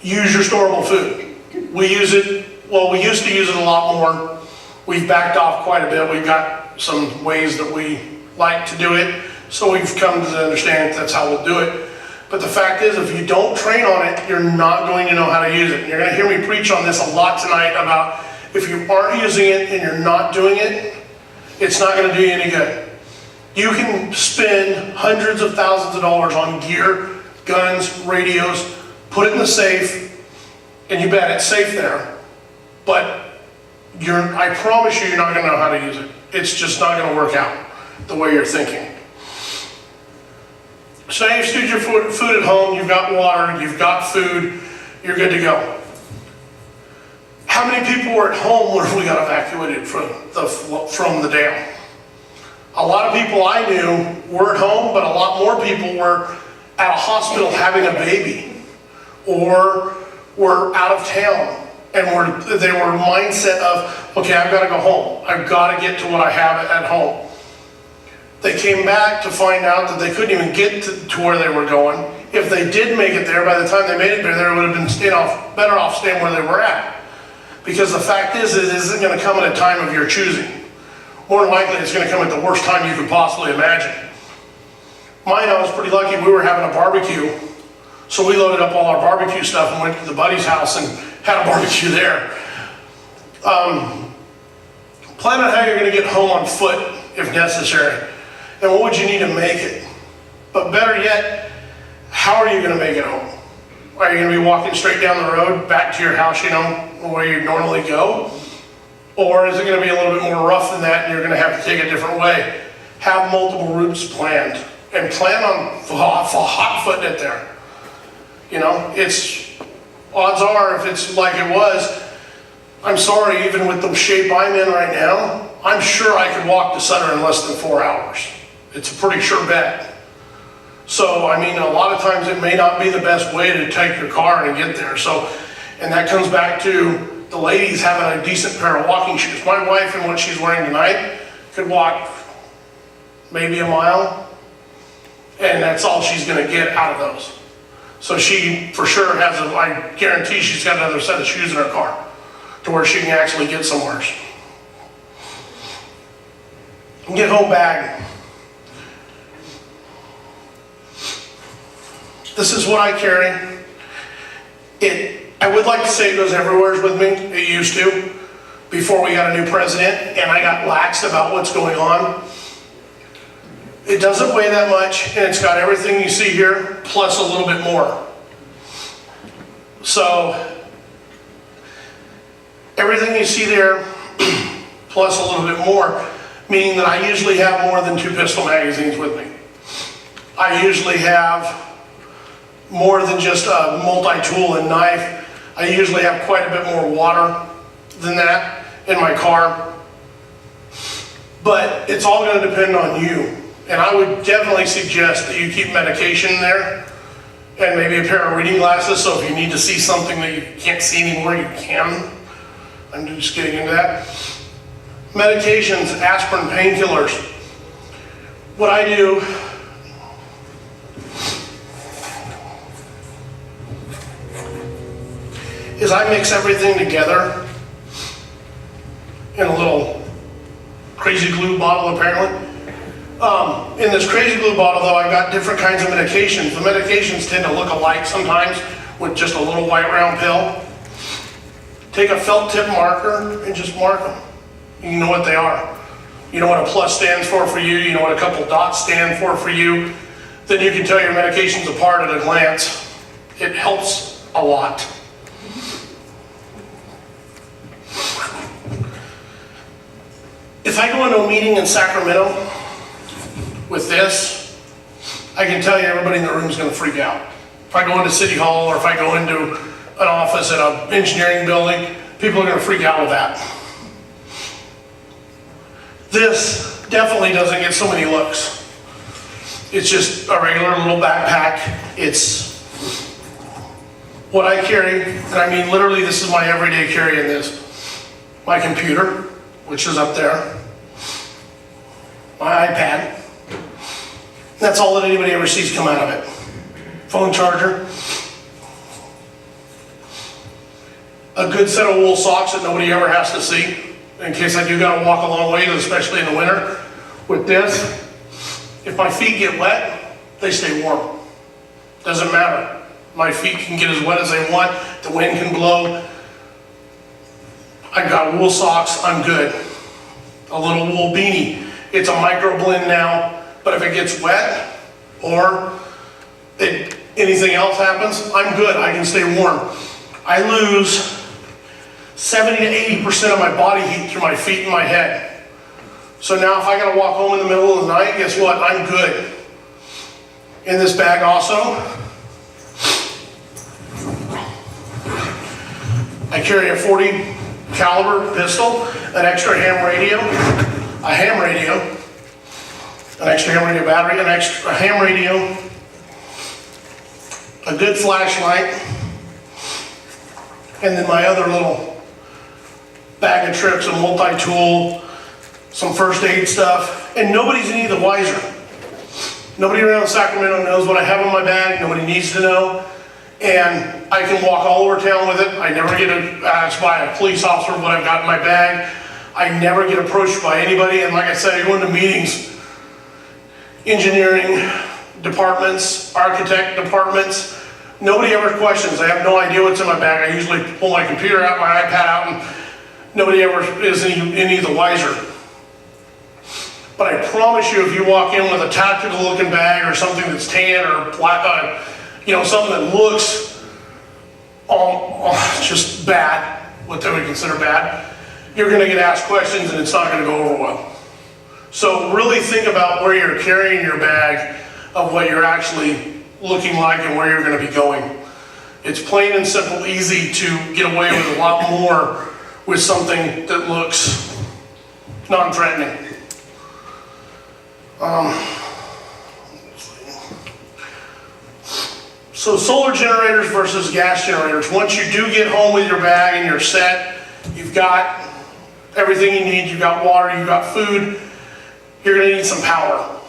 use your storable food. We use it, well, we used to use it a lot more. We've backed off quite a bit. We've got some ways that we like to do it. So we've come to understand that's how we'll do it. But the fact is, if you don't train on it, you're not going to know how to use it. You're gonna hear me preach on this a lot tonight about if you aren't using it and you're not doing it, it's not gonna do you any good. You can spend hundreds of thousands of dollars on gear, guns, radios, put it in the safe, and you bet it's safe there. But I promise you're not gonna know how to use it. It's just not gonna work out the way you're thinking. So you've stewed your food at home, you've got water, you've got food, you're good to go. How many people were at home when we got evacuated from the dam? A lot of people I knew were at home, but a lot more people were at a hospital having a baby, or were out of town, and they were mindset of, okay, I've got to go home. I've got to get to what I have at home. They came back to find out that they couldn't even get to where they were going. If they did make it there, by the time they made it there, they would have been better off staying where they were at. Because the fact is, it isn't going to come at a time of your choosing. More than likely, it's going to come at the worst time you could possibly imagine. Mine, I was pretty lucky. We were having a barbecue, so we loaded up all our barbecue stuff and went to the buddy's house and had a barbecue there. Plan on how you're going to get home on foot if necessary. And what would you need to make it? But better yet, how are you going to make it home? Are you going to be walking straight down the road back to your house, you know, where you normally go? Or is it going to be a little bit more rough than that and you're going to have to take a different way? Have multiple routes planned and plan on hot footing it there. You know, odds are if it's like it was, I'm sorry, even with the shape I'm in right now, I'm sure I could walk to Sutter in less than 4 hours. It's a pretty sure bet. So, I mean, a lot of times it may not be the best way to take your car and get there. So, and that comes back to the ladies having a decent pair of walking shoes. My wife, in what she's wearing tonight, could walk maybe a mile, and that's all she's gonna get out of those. So she, for sure, I guarantee she's got another set of shoes in her car to where she can actually get somewhere. Get home bag. This is what I carry. I would like to say it goes everywhere with me. It used to, before we got a new president and I got laxed about what's going on. It doesn't weigh that much, and it's got everything you see here, plus a little bit more. So, everything you see there, plus a little bit more, meaning that I usually have more than 2 pistol magazines with me. I usually have more than just a multi-tool and knife. I usually have quite a bit more water than that in my car. But it's all going to depend on you. And I would definitely suggest that you keep medication there and maybe a pair of reading glasses, so if you need to see something that you can't see anymore, you can. I'm just getting into that. Medications, aspirin, painkillers. What I do is I mix everything together in a little crazy glue bottle, apparently. In this crazy glue bottle though, I've got different kinds of medications. The medications tend to look alike sometimes with just a little white round pill. Take a felt tip marker and just mark them. You know what they are. You know what a plus stands for you. You know what a couple dots stand for you. Then you can tell your medications apart at a glance. It helps a lot. If I go into a meeting in Sacramento with this, I can tell you everybody in the room is going to freak out. If I go into City Hall or if I go into an office at an engineering building, people are going to freak out with that. This definitely doesn't get so many looks. It's just a regular little backpack. It's what I carry, and I mean literally this is my everyday carry in this. My computer, which is up there. My iPad. That's all that anybody ever sees come out of it. Phone charger. A good set of wool socks that nobody ever has to see, in case I do gotta walk a long way, especially in the winter. With this, if my feet get wet, they stay warm. Doesn't matter. My feet can get as wet as they want, the wind can blow. I got wool socks, I'm good. A little wool beanie. It's a micro blend now, but if it gets wet or anything else happens, I'm good, I can stay warm. I lose 70 to 80% of my body heat through my feet and my head. So now if I gotta walk home in the middle of the night, guess what? I'm good. In this bag also, I carry a 40 caliber pistol, an extra ham radio, a ham radio, an extra ham radio battery, a ham radio, a good flashlight, and then my other little bag of tricks, a multi-tool, some first aid stuff, and nobody's any the wiser. Nobody around Sacramento knows what I have in my bag, nobody needs to know, and I can walk all over town with it. I never get asked by a police officer what I've got in my bag. I never get approached by anybody, and like I said, I go into meetings, engineering departments, architect departments, nobody ever questions. I have no idea what's in my bag. I usually pull my computer out, my iPad out, and nobody ever is any the wiser. But I promise you, if you walk in with a tactical looking bag or something that's tan or black, something that looks just bad, what they would consider bad, you're gonna get asked questions and it's not gonna go over well. So really think about where you're carrying your bag, of what you're actually looking like and where you're gonna be going. It's plain and simple, easy to get away with a lot more with something that looks non-threatening. So solar generators versus gas generators. Once you do get home with your bag and you're set, you've got everything you need, you've got water, you've got food, you're gonna need some power.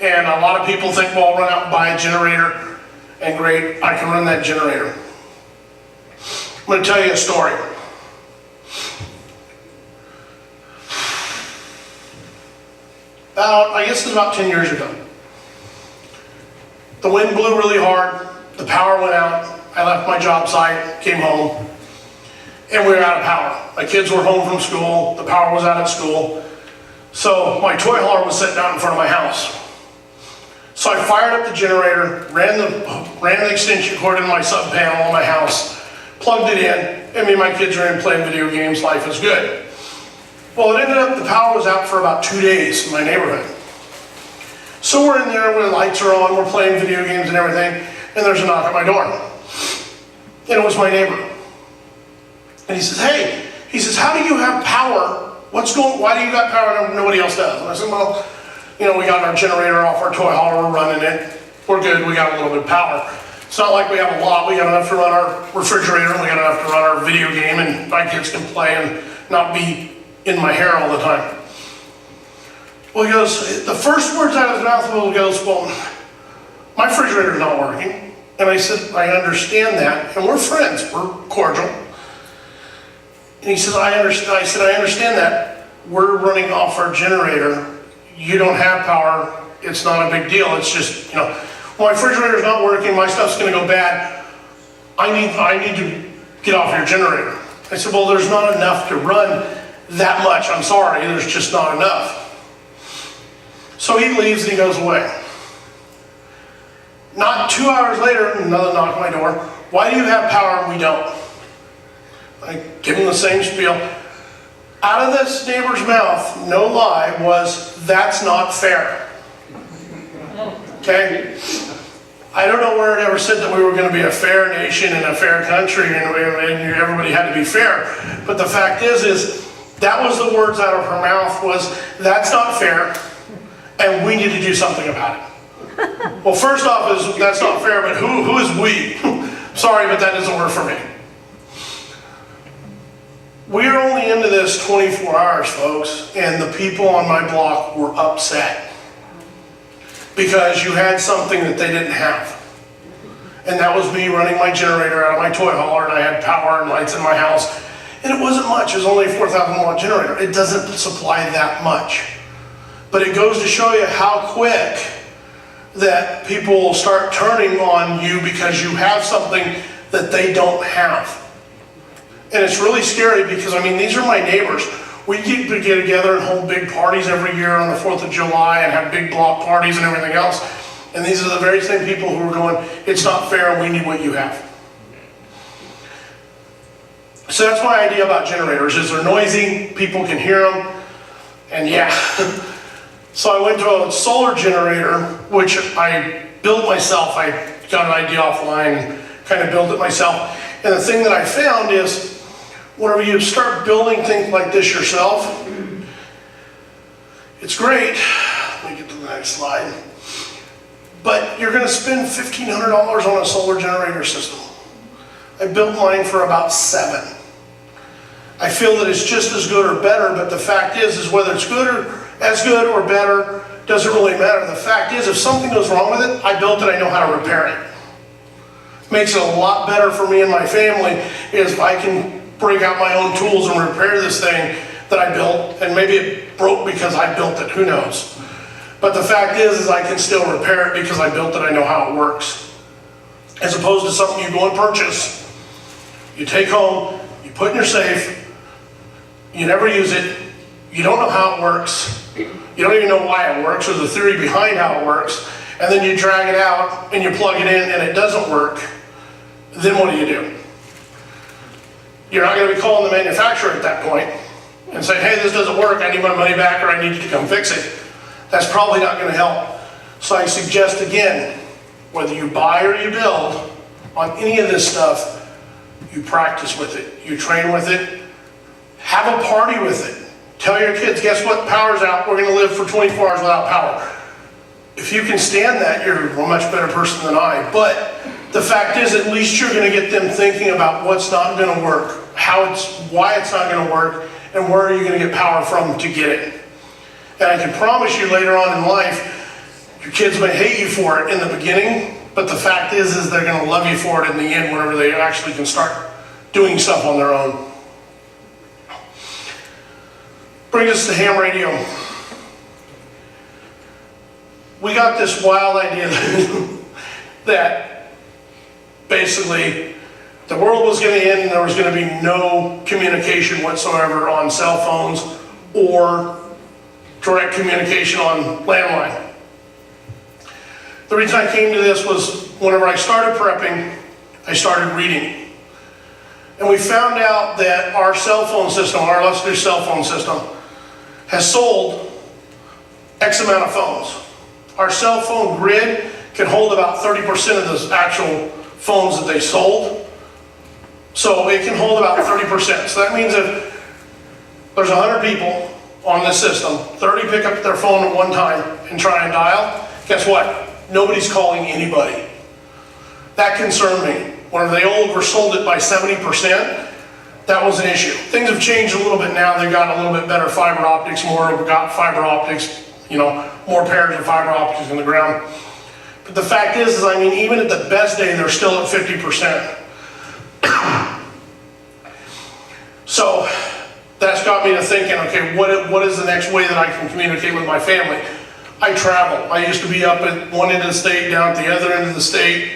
And a lot of people think, well, I'll run out and buy a generator, and great, I can run that generator. I'm gonna tell you a story. I guess it was about 10 years ago. The wind blew really hard, the power went out, I left my job site, came home, and we were out of power. My kids were home from school, the power was out at school, so my toy hauler was sitting out in front of my house. So I fired up the generator, ran the extension cord in my sub panel on my house, plugged it in, and me and my kids are in playing video games, life is good. Well, it ended up the power was out for about 2 days in my neighborhood. So we're in there where the lights are on, we're playing video games and everything, and there's a knock at my door. And it was my neighbor. And he says, hey, how do you have power? Why do you got power and nobody else does? And I said, well, we got our generator off our toy hauler, we're running it. We're good, we got a little bit of power. It's not like we have a lot, we got enough to run our refrigerator, and we got enough to run our video game, and my kids can play and not be in my hair all the time. Well, he goes, the first words out of his mouth goes, well, my refrigerator's not working. And I said, I understand that, and we're friends, we're cordial. And he says, I understand that. We're running off our generator. you don't have power, it's not a big deal. It's just, you know, my refrigerator's not working, my stuff's gonna go bad. I need to get off your generator. I said, well, there's not enough to run that much. I'm sorry, there's just not enough. So he leaves and he goes away. Not 2 hours later, another knock on my door. Why do you have power and we don't? I give him the same spiel. Out of this neighbor's mouth, no lie, was, that's not fair. Okay? I don't know where it ever said that we were going to be a fair nation and a fair country and everybody had to be fair. But the fact is that was the words out of her mouth was, that's not fair and we need to do something about it. Well, first off is, that's not fair, but who is we? Sorry, but that doesn't work for me. We are only into this 24 hours, folks, and the people on my block were upset because you had something that they didn't have. And that was me running my generator out of my toy hauler, and I had power and lights in my house. And it wasn't much, it was only a 4,000 watt generator. It doesn't supply that much. But it goes to show you how quick that people will start turning on you because you have something that they don't have. And it's really scary because, I mean, these are my neighbors. We get together and hold big parties every year on the 4th of July and have big block parties and everything else. And these are the very same people who are going, it's not fair and we need what you have. So that's my idea about generators, is they're noisy, people can hear them, and yeah. So I went to a solar generator, which I built myself. I got an idea offline and kind of built it myself. And the thing that I found is, whenever you start building things like this yourself, it's great. Let me get to the next slide. But you're gonna spend $1,500 on a solar generator system. I built mine for about $7,000. I feel that it's just as good or better, but the fact is whether it's good or as good or better, doesn't really matter. The fact is, if something goes wrong with it, I built it, I know how to repair it. Makes it a lot better for me and my family if I can break out my own tools and repair this thing that I built, and maybe it broke because I built it, who knows. But the fact is I can still repair it because I built it, I know how it works. As opposed to something you go and purchase, you take home, you put in your safe, you never use it, you don't know how it works, you don't even know why it works or the theory behind how it works, and then you drag it out and you plug it in and it doesn't work, then what do? You're not going to be calling the manufacturer at that point and saying, hey, this doesn't work, I need my money back or I need you to come fix it. That's probably not going to help. So I suggest again, whether you buy or you build, on any of this stuff, you practice with it, you train with it, have a party with it. Tell your kids, guess what, power's out, we're going to live for 24 hours without power. If you can stand that, you're a much better person than I. But the fact is, at least you're going to get them thinking about what's not going to work, why it's not going to work, and where are you going to get power from to get it. And I can promise you later on in life, your kids may hate you for it in the beginning, but the fact is they're going to love you for it in the end whenever they actually can start doing stuff on their own. Brings us to ham radio. We got this wild idea that basically the world was going to end and there was going to be no communication whatsoever on cell phones or direct communication on landline. The reason I came to this was whenever I started prepping, I started reading. And we found out that our cell phone system, our illustrious cell phone system, has sold X amount of phones. Our cell phone grid can hold about 30% of the actual phones that they sold. So it can hold about 30%. So that means if there's 100 people on this system, 30 pick up their phone at one time and try and dial, guess what? Nobody's calling anybody. That concerned me. When they oversold it by 70%, that was an issue. Things have changed a little bit now. They've got a little bit better fiber optics, got fiber optics, more pairs of fiber optics in the ground. But the fact is I mean, even at the best day, they're still at 50%. So that's got me to thinking, okay, what is the next way that I can communicate with my family? I travel. I used to be up at one end of the state, down at the other end of the state,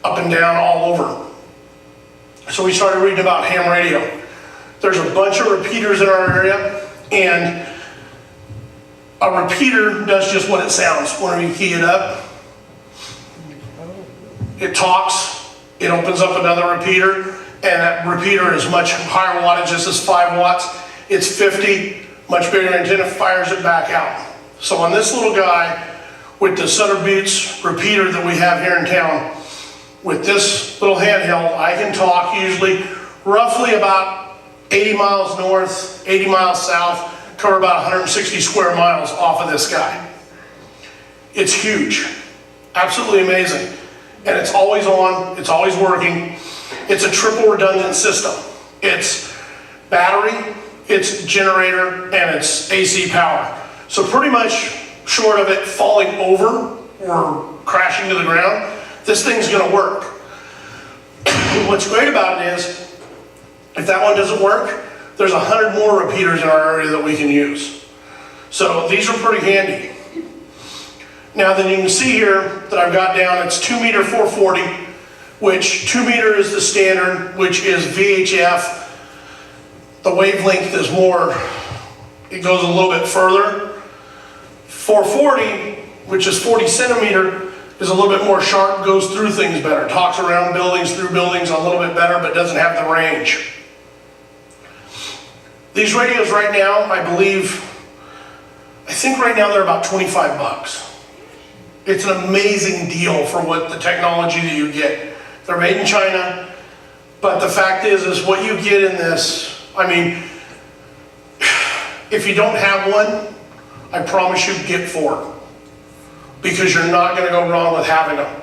up and down, all over. So we started reading about ham radio. There's a bunch of repeaters in our area, and a repeater does just what it sounds. Whenever you key it up, it talks, it opens up another repeater, and that repeater is much higher wattage. This is 5 watts. It's 50, much bigger antenna, fires it back out. So on this little guy, with the Sutter Buttes repeater that we have here in town, with this little handheld, I can talk usually roughly about 80 miles north, 80 miles south, cover about 160 square miles off of this guy. It's huge, absolutely amazing. And it's always on, it's always working. It's a triple redundant system. It's battery, it's generator, and it's AC power. So pretty much short of it falling over or crashing to the ground, this thing's gonna work. What's great about it is, if that one doesn't work, there's 100 more repeaters in our area that we can use. So these are pretty handy. Now then you can see here that I've got down, it's 2 meter 440, which 2 meter is the standard, which is VHF. The wavelength is more, it goes a little bit further. 440, which is 40 centimeter, is a little bit more sharp, goes through things better, talks around buildings, through buildings a little bit better, but doesn't have the range. These radios right now, I think right now they're about 25 bucks. It's an amazing deal for what the technology that you get. They're made in China, but the fact is what you get in this, I mean, if you don't have one, I promise you get 4, because you're not gonna go wrong with having them.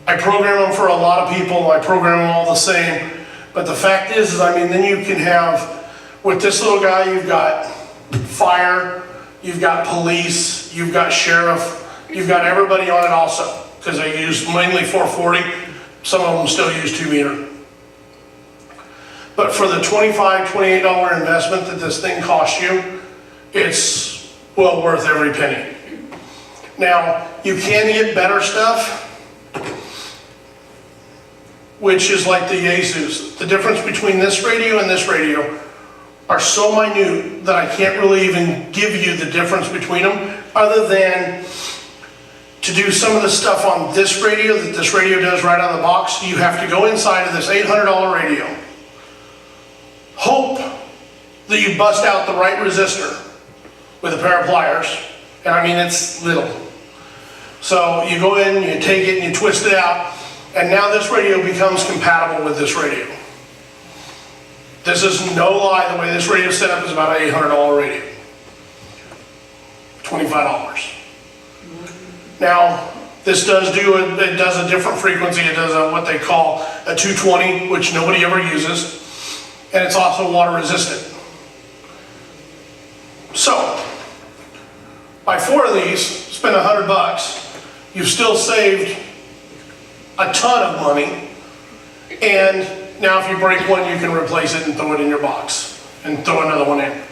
I program them for a lot of people, I program them all the same, but the fact is I mean, then you can have, with this little guy, you've got fire, you've got police, you've got sheriff, you've got everybody on it also, because they use mainly 440, some of them still use 2 meter. But for the $25, $28 investment that this thing costs you, it's well worth every penny. Now, you can get better stuff, which is like the Yaesus. The difference between this radio and this radio are so minute that I can't really even give you the difference between them, other than to do some of the stuff on this radio that this radio does right out of the box. You have to go inside of this $800 radio, hope that you bust out the right resistor with a pair of pliers, and I mean it's little. So you go in, you take it and you twist it out, and now this radio becomes compatible with this radio. This is no lie, the way this radio is set up is about an $800 radio. $25. Now, this does it does a different frequency. It does what they call a 220, which nobody ever uses, and it's also water resistant. So, buy 4 of these, spend $100, you've still saved a ton of money, and now if you break one, you can replace it and throw it in your box and throw another one in.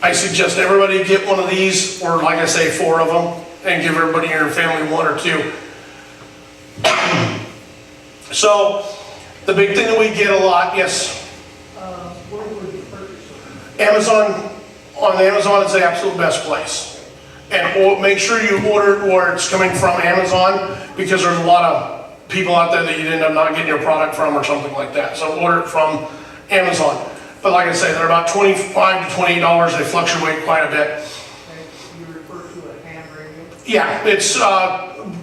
I suggest everybody get one of these, or like I say, 4 of them, and give everybody in your family 1 or 2. So, the big thing that we get a lot, yes? Where would you purchase it? Amazon. On Amazon is the absolute best place. And make sure you order it where it's coming from Amazon, because there's a lot of people out there that you'd end up not getting your product from or something like that. So order it from Amazon. But like I say, they're about $25 to $28. They fluctuate quite a bit. You refer to a ham radio? Yeah, it's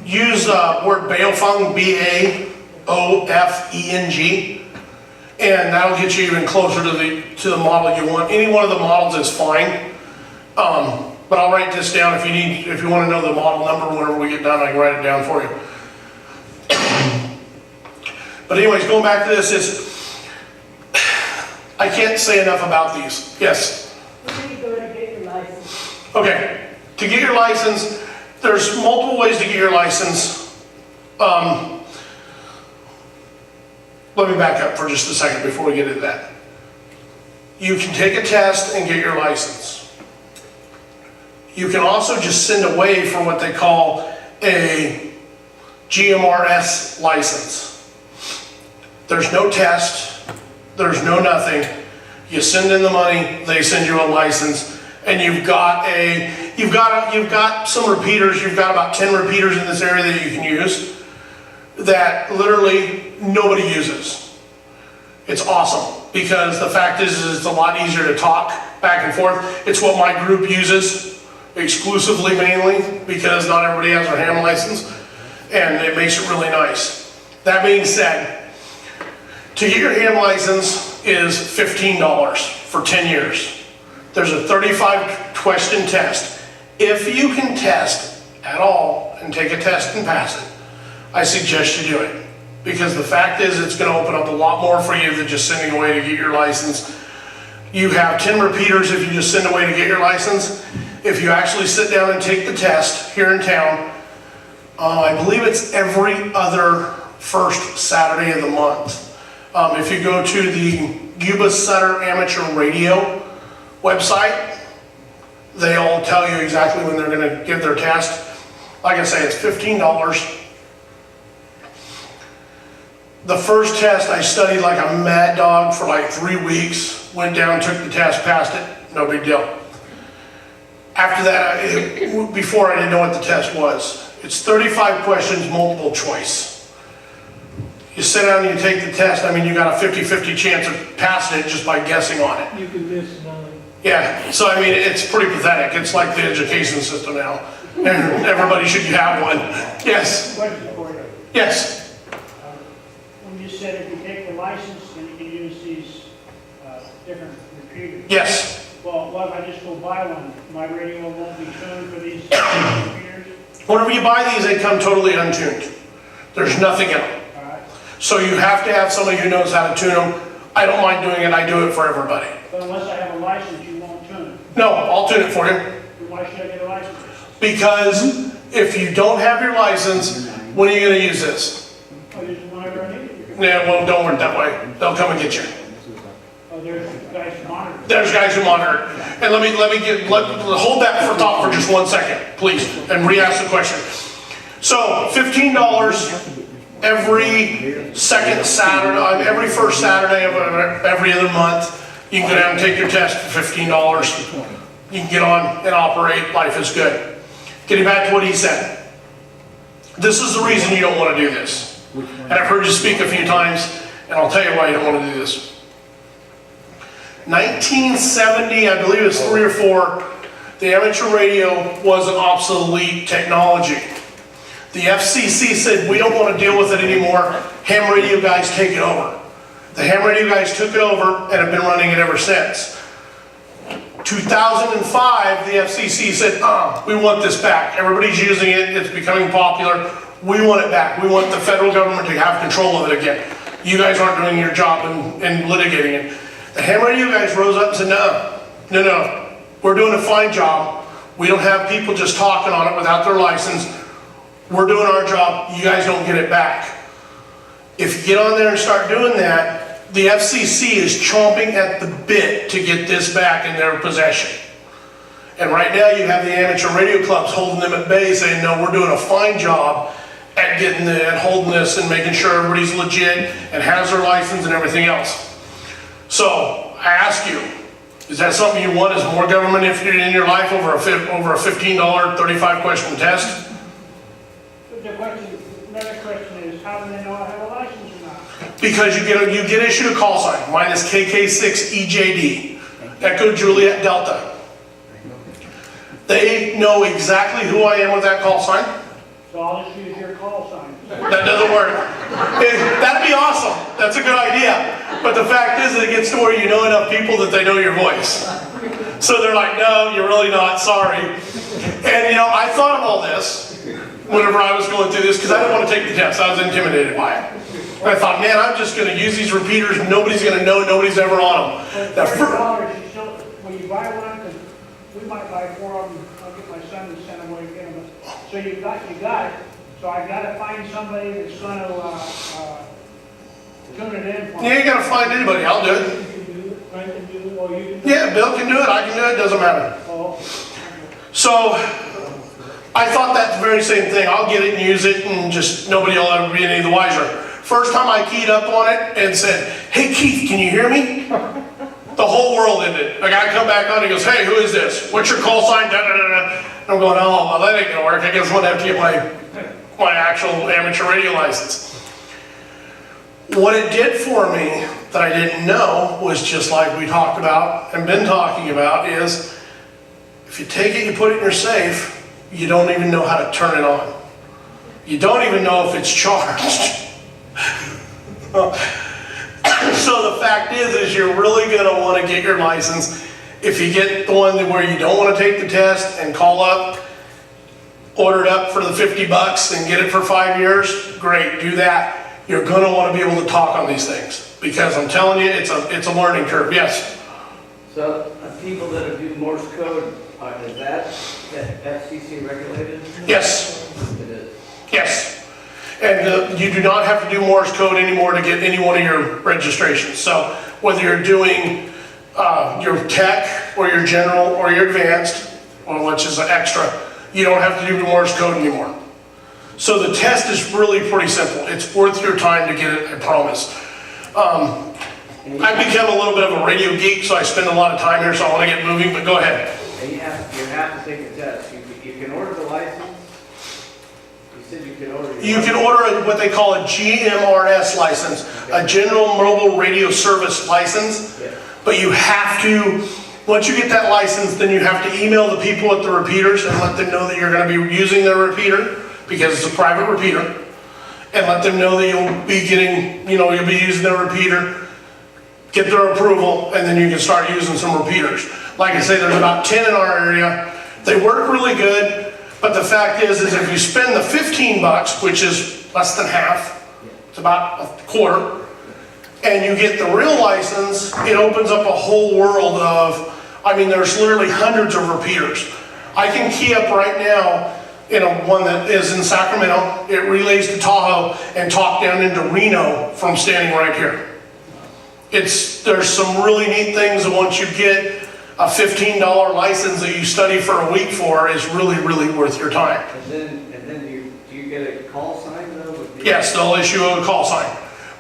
use word Baofeng, B-A-O-F-E-N-G, and that'll get you even closer to the model you want. Any one of the models is fine. But I'll write this down if you want to know the model number. Whenever we get done, I can write it down for you. But anyways, going back to this, I can't say enough about these. Yes? Where do you go to get your license? Okay, to get your license, there's multiple ways to get your license. Let me back up for just a second before we get into that. You can take a test and get your license. You can also just send away for what they call a GMRS license. There's no test, there's no nothing. You send in the money, they send you a license, and you've got some repeaters. You've got about 10 repeaters in this area that you can use that literally nobody uses. It's awesome because the fact is it's a lot easier to talk back and forth. It's what my group uses exclusively, mainly because not everybody has their ham license, and it makes it really nice. That being said, to get your ham license is $15 for 10 years. There's a 35-question test. If you can test at all and take a test and pass it, I suggest you do it. Because the fact is it's going to open up a lot more for you than just sending away to get your license. You have 10 repeaters if you just send away to get your license. If you actually sit down and take the test here in town, I believe it's every other first Saturday of the month. If you go to the Yuba Sutter Amateur Radio website, they'll tell you exactly when they're going to give their test. Like I say, it's $15. The first test I studied like a mad dog for like 3 weeks, went down, took the test, passed it, no big deal. After that, before I didn't know what the test was. It's 35 questions, multiple choice. You sit down and you take the test, I mean, you got a 50-50 chance of passing it just by guessing on it. You can miss none. Yeah, so I mean, it's pretty pathetic. It's like the education system now. And everybody should have one. Yes, Question for you. yes. When you said if you take the license, then you can use these different repeaters. Yes. Well, what if I just go buy one? My radio won't be tuned for these repeaters? Whenever you buy these, they come totally untuned. There's nothing in them. All right. So you have to have somebody who knows how to tune them. I don't mind doing it. I do it for everybody. But unless I have a license, you won't tune it. No, I'll tune it for you. Then why should I get a license? Because if you don't have your license, when are you going to use this? Oh, use whenever I need it? Yeah, well, don't work that way. They'll come and get you. Oh, there's guys who monitor it. There's guys who monitor it. And hold that for thought for just 1 second, please, and re-ask the question. So, $15 every second Saturday, every first Saturday of every other month. You can go down and take your test for $15. You can get on and operate. Life is good. Getting back to what he said. This is the reason you don't want to do this. And I've heard you speak a few times, and I'll tell you why you don't want to do this. 1970, I believe it was 3 or 4, the amateur radio was an obsolete technology. The FCC said, we don't want to deal with it anymore. Ham radio guys take it over. The ham radio guys took it over and have been running it ever since. 2005, the FCC said, we want this back. Everybody's using it. It's becoming popular. We want it back. We want the federal government to have control of it again. You guys aren't doing your job in litigating it. The ham radio guys rose up and said, no, we're doing a fine job. We don't have people just talking on it without their license. We're doing our job. You guys don't get it back. If you get on there and start doing that, the FCC is chomping at the bit to get this back in their possession. And right now you have the amateur radio clubs holding them at bay saying, no, we're doing a fine job at holding this and making sure everybody's legit and has their license and everything else. So I ask you, is that something you want? Is more government in your life over a $15 35-question test? Another question is, how do they know I have a license or not? Because you get issued a call sign. Mine is KK6EJD, Echo Juliet Delta. They know exactly who I am with that call sign. So I'll just use your call sign. That doesn't work. That'd be awesome. That's a good idea. But the fact is that it gets to where you know enough people that they know your voice. So they're like, no, you're really not, sorry. And I thought of all this whenever I was going through this because I didn't want to take the test. I was intimidated by it. And I thought, man, I'm just going to use these repeaters. Nobody's going to know. Nobody's ever on them. But $30, you still, when you buy one, because we might buy 4 of them. I'll get my son to send them away again. So you got it. So I got to find somebody that's going to tune it in for me. You ain't got to find anybody. I'll do it. Frank can do it, or you can do it? Yeah, Bill can do it, I can do it, doesn't matter. Oh, So, I thought that very same thing, I'll get it and use it and just, nobody will ever be any the wiser. First time I keyed up on it and said, hey Keith, can you hear me? The whole world ended. A guy come back on, he goes, hey, who is this? What's your call sign? Da, da, da, da. I'm going, oh, well, that ain't gonna work. I guess I'm gonna have to get my actual amateur radio license. What it did for me that I didn't know was just like we talked about and been talking about is, if you take it, you put it in your safe, you don't even know how to turn it on. You don't even know if it's charged. So the fact is you're really gonna wanna get your license. If you get the one where you don't wanna take the test and call up, order it up for the $50 and get it for 5 years, great, do that. You're gonna wanna be able to talk on these things, because I'm telling you, it's a learning curve, yes. So, people that do Morse code, is that FCC regulated? Yes, It is. yes. And you do not have to do Morse code anymore to get any one of your registrations. So whether you're doing your tech, or your general, or your advanced, or which is an extra, you don't have to do Morse code anymore. So the test is really pretty simple. It's worth your time to get it, I promise. I've become a little bit of a radio geek, so I spend a lot of time here, so I want to get moving, but go ahead. And you have to take the test. You can order the license. You said you could order. You can order what they call a GMRS license, a General Mobile Radio Service license, Yeah. but you have to, once you get that license, then you have to email the people at the repeaters and let them know that you're going to be using their repeater, because it's a private repeater, and let them know that you'll be getting, you'll be using their repeater, get their approval, and then you can start using some repeaters. Like I say, there's about 10 in our area. They work really good, but the fact is if you spend the $15, which is less than half, it's about a quarter, and you get the real license, it opens up a whole world of, there's literally hundreds of repeaters. I can key up right now in one that is in Sacramento, it relays to Tahoe and talk down into Reno from standing right here. There's some really neat things that once you get a $15 license that you study for a week for is really, really worth your time. And then do you get a call sign though? Yes, they'll issue a call sign.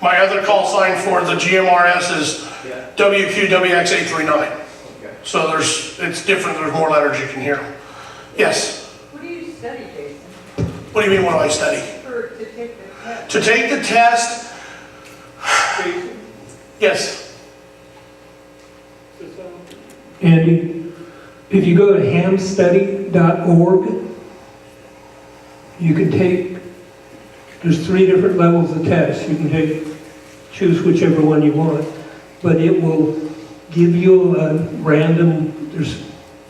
My other call sign for the GMRS is WQWX839. Okay. So it's different, there's more letters you can hear. Yes? What do you study, Jason? What do you mean, what do I study? To take the test? To take the test, Jason, yes. is that- Andy, if you go to hamstudy.org, you can take, there's 3 different levels of tests. You can choose whichever one you want, but it will give you a random, there's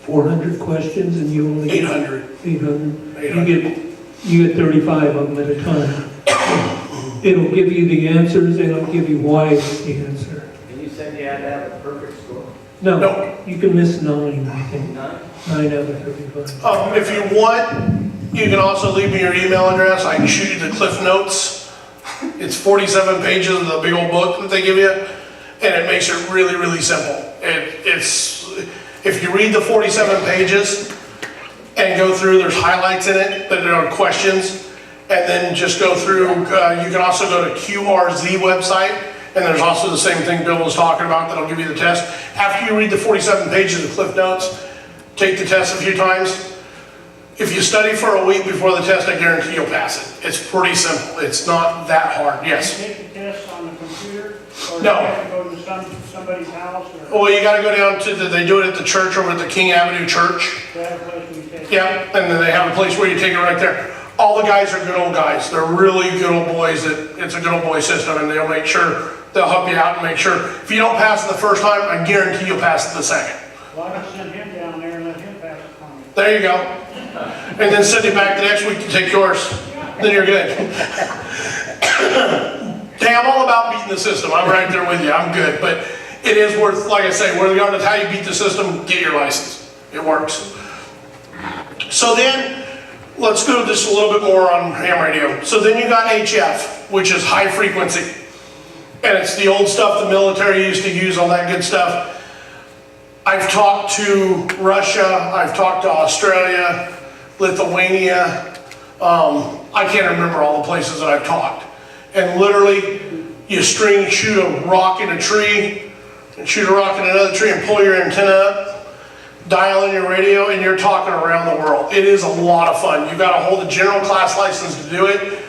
400 questions and you only get 800. 800. You get 35 of them at a time. It'll give you the answers, and it'll give you why it's the answer. And you said you had to have a perfect score. No, you can miss 9, I think. 9? 9 out of 35. If you want, you can also leave me your email address. I can shoot you the Cliff Notes. It's 47 pages of the big old book that they give you, and it makes it really, really simple. If you read the 47 pages and go through, there's highlights in it that are questions, and then just go through, you can also go to QRZ website, and there's also the same thing Bill was talking about that'll give you the test. After you read the 47 pages of Cliff Notes, take the test a few times. If you study for a week before the test, I guarantee you'll pass it. It's pretty simple. It's not that hard, yes. You take the test on the computer? Or No. you have to go to somebody's house, or Well, you gotta go down to, they do it at the church over at the King Avenue Church. they have a place where you take it? Yep, and then they have a place where you take it right there. All the guys are good old guys. They're really good old boys. It's a good old boy system, and they'll make sure, they'll help you out and make sure. If you don't pass it the first time, I guarantee you'll pass it the second. Well, I can send him down there and let him pass it on me. There you go. And then send you back the next week to take yours. Then you're good. Hey, I'm all about beating the system. I'm right there with you. I'm good. But it is worth, like I say, regardless of how you beat the system, get your license. It works. So then, let's go just a little bit more on ham radio. So then you got HF, which is high frequency. And it's the old stuff the military used to use, all that good stuff. I've talked to Russia, I've talked to Australia, Lithuania, I can't remember all the places that I've talked. And literally, you shoot a rock in a tree, and shoot a rock in another tree and pull your antenna up, dial in your radio, and you're talking around the world. It is a lot of fun. You gotta hold a general class license to do it,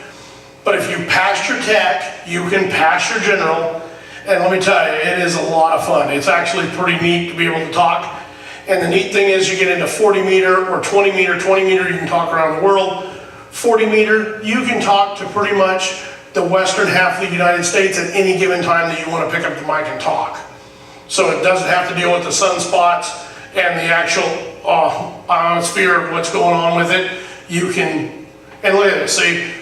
but if you pass your tech, you can pass your general, and let me tell you, it is a lot of fun. It's actually pretty neat to be able to talk. And the neat thing is you get into 40 meter or 20 meter, 20 meter, you can talk around the world. 40 meter, you can talk to pretty much the western half of the United States at any given time that you want to pick up the mic and talk. So it doesn't have to deal with the sunspots and the actual ionosphere of what's going on with it. You can, and look at it, see,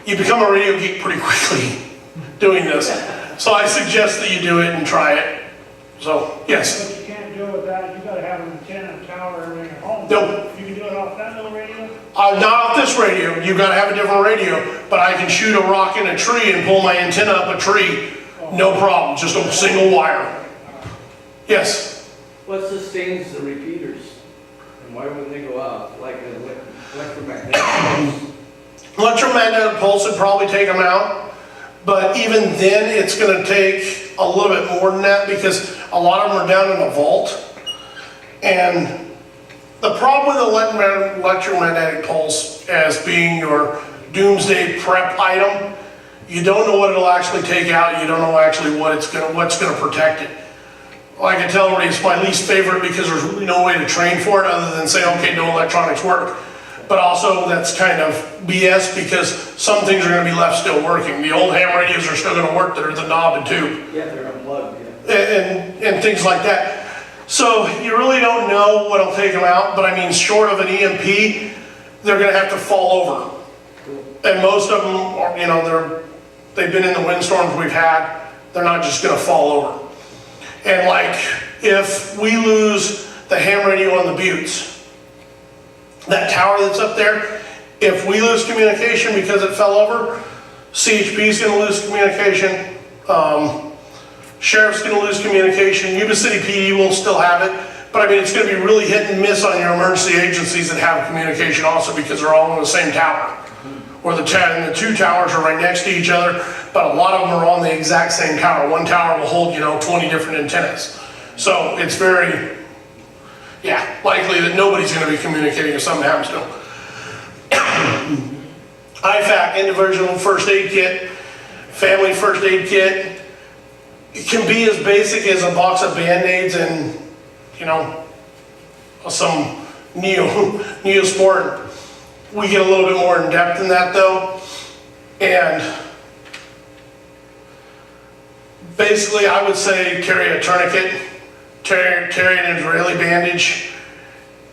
you become a radio geek pretty quickly doing this. So I suggest that you do it and try it. So, yes. But you can't do it with that, you gotta have an antenna, tower, everything at home. Nope. You can do it off that little radio? Not off this radio, you gotta have a different radio, but I can shoot a rock in a tree and pull my antenna up a tree, no problem, just a single wire. Yes? What sustains the repeaters? And why wouldn't they go out, like an electromagnetic pulse? Electromagnetic pulse would probably take them out, but even then it's gonna take a little bit more than that because a lot of them are down in the vault. And the problem with electromagnetic pulse as being your doomsday prep item, you don't know what it'll actually take out, you don't know actually what's gonna protect it. Like I tell everybody, it's my least favorite because there's really no way to train for it other than say, okay, no electronics work. But also that's kind of BS because some things are gonna be left still working. The old ham radios are still gonna work that are the knob and tube. Yeah, they're unplugged, yeah. And things like that. So you really don't know what'll take them out, but I mean, short of an EMP, they're gonna have to fall over. And most of them are, you know, they've been in the windstorms we've had, they're not just gonna fall over. And like, if we lose the ham radio on the buttes, that tower that's up there, if we lose communication because it fell over, CHP's gonna lose communication, Sheriff's gonna lose communication, Yuba City PD will still have it, but I mean, it's gonna be really hit and miss on your emergency agencies that have communication also because they're all on the same tower. Or the two towers are right next to each other, but a lot of them are on the exact same tower. One tower will hold, 20 different antennas. So it's very, likely that nobody's gonna be communicating if something happens to them. IFAC, individual first aid kit, family first aid kit. It can be as basic as a box of Band-Aids and, some Neosport. We get a little bit more in depth than that though. And basically I would say carry a tourniquet, carry an Israeli bandage.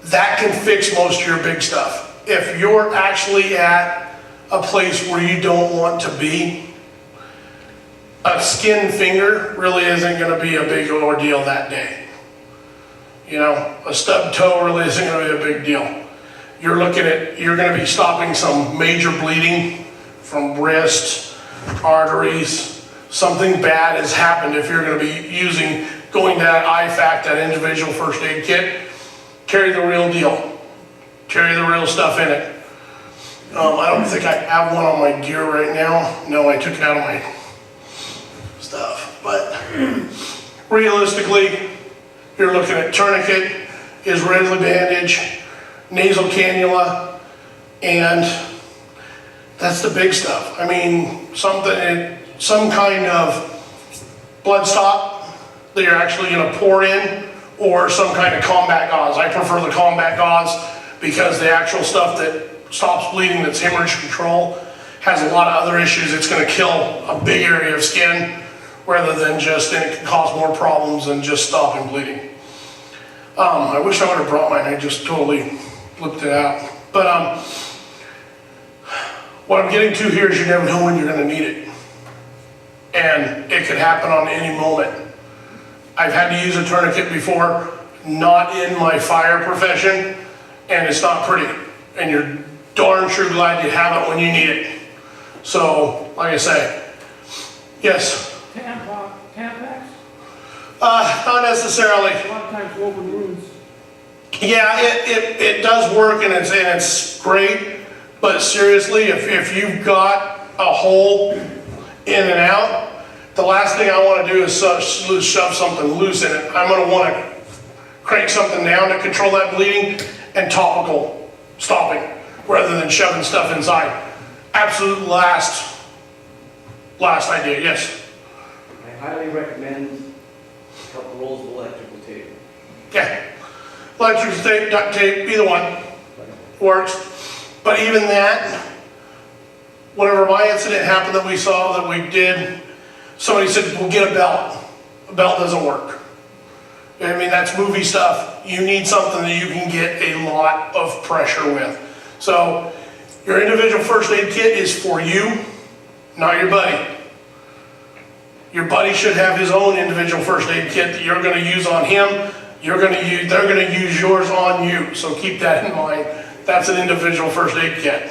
That can fix most of your big stuff. If you're actually at a place where you don't want to be, a skinned finger really isn't going to be a big ordeal that day. A stubbed toe really isn't going to be a big deal. You're going to be stopping some major bleeding from wrists, arteries. Something bad has happened if you're going to be going to that IFAC, that individual first aid kit. Carry the real deal. Carry the real stuff in it. I don't think I have one on my gear right now. No, I took it out of my stuff. But realistically, you're looking at tourniquet, Israeli bandage, nasal cannula, and that's the big stuff. I mean, some kind of blood stop that you're actually going to pour in, or some kind of combat gauze. I prefer the combat gauze because the actual stuff that stops bleeding, that's hemorrhage control, has a lot of other issues. It's going to kill a big area of skin rather than and it can cause more problems than just stopping bleeding. I wish I would have brought mine. I just totally flipped it out. But what I'm getting to here is you never know when you're going to need it. And it could happen on any moment. I've had to use a tourniquet before, not in my fire profession, and it's not pretty. And you're darn sure glad you have it when you need it. So, like I say, yes? Tampax? Not necessarily. A lot of times open rooms. Yeah, it does work and it's great, but seriously, if you've got a hole in and out, the last thing I want to do is shove something loose in it. I'm going to want to crank something down to control that bleeding and topical stopping rather than shoving stuff inside. Absolute last idea, yes. I highly recommend a couple rolls of electrical tape. Yeah. Electrical tape, duct tape, either one works. But even that, whenever my incident happened that we saw that we did, somebody said, well, get a belt. A belt doesn't work. I mean, that's movie stuff. You need something that you can get a lot of pressure with. So your individual first aid kit is for you, not your buddy. Your buddy should have his own individual first aid kit that you're going to use on him. They're going to use yours on you. So keep that in mind. That's an individual first aid kit.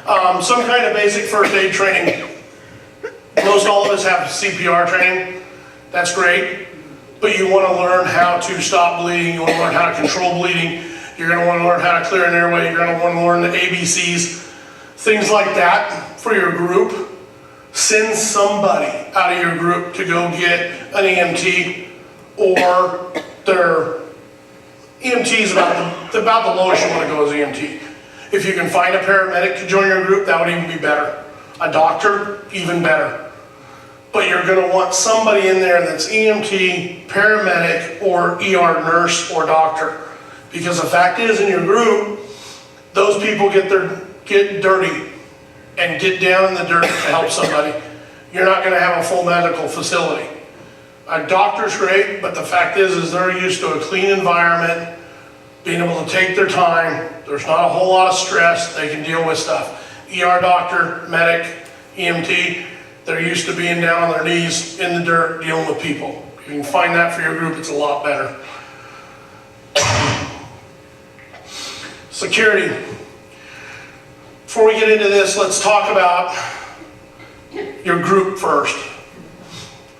Some kind of basic first aid training. Most all of us have CPR training. That's great. But you want to learn how to stop bleeding. You want to learn how to control bleeding. You're going to want to learn how to clear an airway. You're going to want to learn the ABCs. Things like that for your group. Send somebody out of your group to go get an EMT, or their EMT is about the lowest you want to go as EMT. If you can find a paramedic to join your group, that would even be better. A doctor, even better. But you're going to want somebody in there that's EMT, paramedic, or ER nurse or doctor. Because the fact is, in your group, those people get dirty and get down in the dirt to help somebody. You're not going to have a full medical facility. A doctor's great, but the fact is they're used to a clean environment, being able to take their time. There's not a whole lot of stress. They can deal with stuff. ER doctor, medic, EMT, they're used to being down on their knees in the dirt dealing with people. If you can find that for your group, it's a lot better. Security. Before we get into this, let's talk about your group first.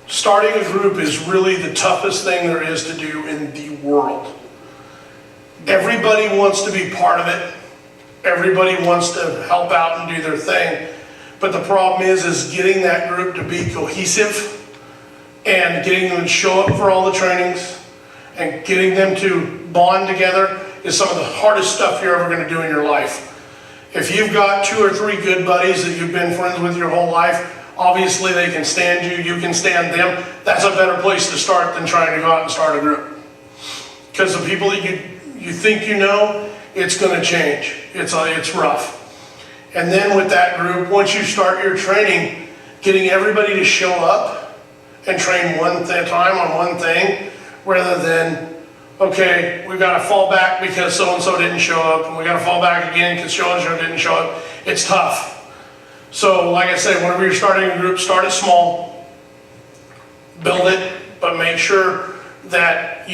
Starting a group is really the toughest thing there is to do in the world. Everybody wants to be part of it. Everybody wants to help out and do their thing. But the problem is getting that group to be cohesive and getting them to show up for all the trainings and getting them to bond together is some of the hardest stuff you're ever going to do in your life. If you've got 2 or 3 good buddies that you've been friends with your whole life, obviously they can stand you, you can stand them. That's a better place to start than trying to go out and start a group. Because the people that you think you know, it's going to change. It's rough. And then with that group, once you start your training, getting everybody to show up and train one time on one thing, rather than, okay, we've got to fall back because so-and-so didn't show up, and we got to fall back again because so-and-so didn't show up. It's tough. So, like I said, whenever you're starting a group, start it small, build it, but make sure that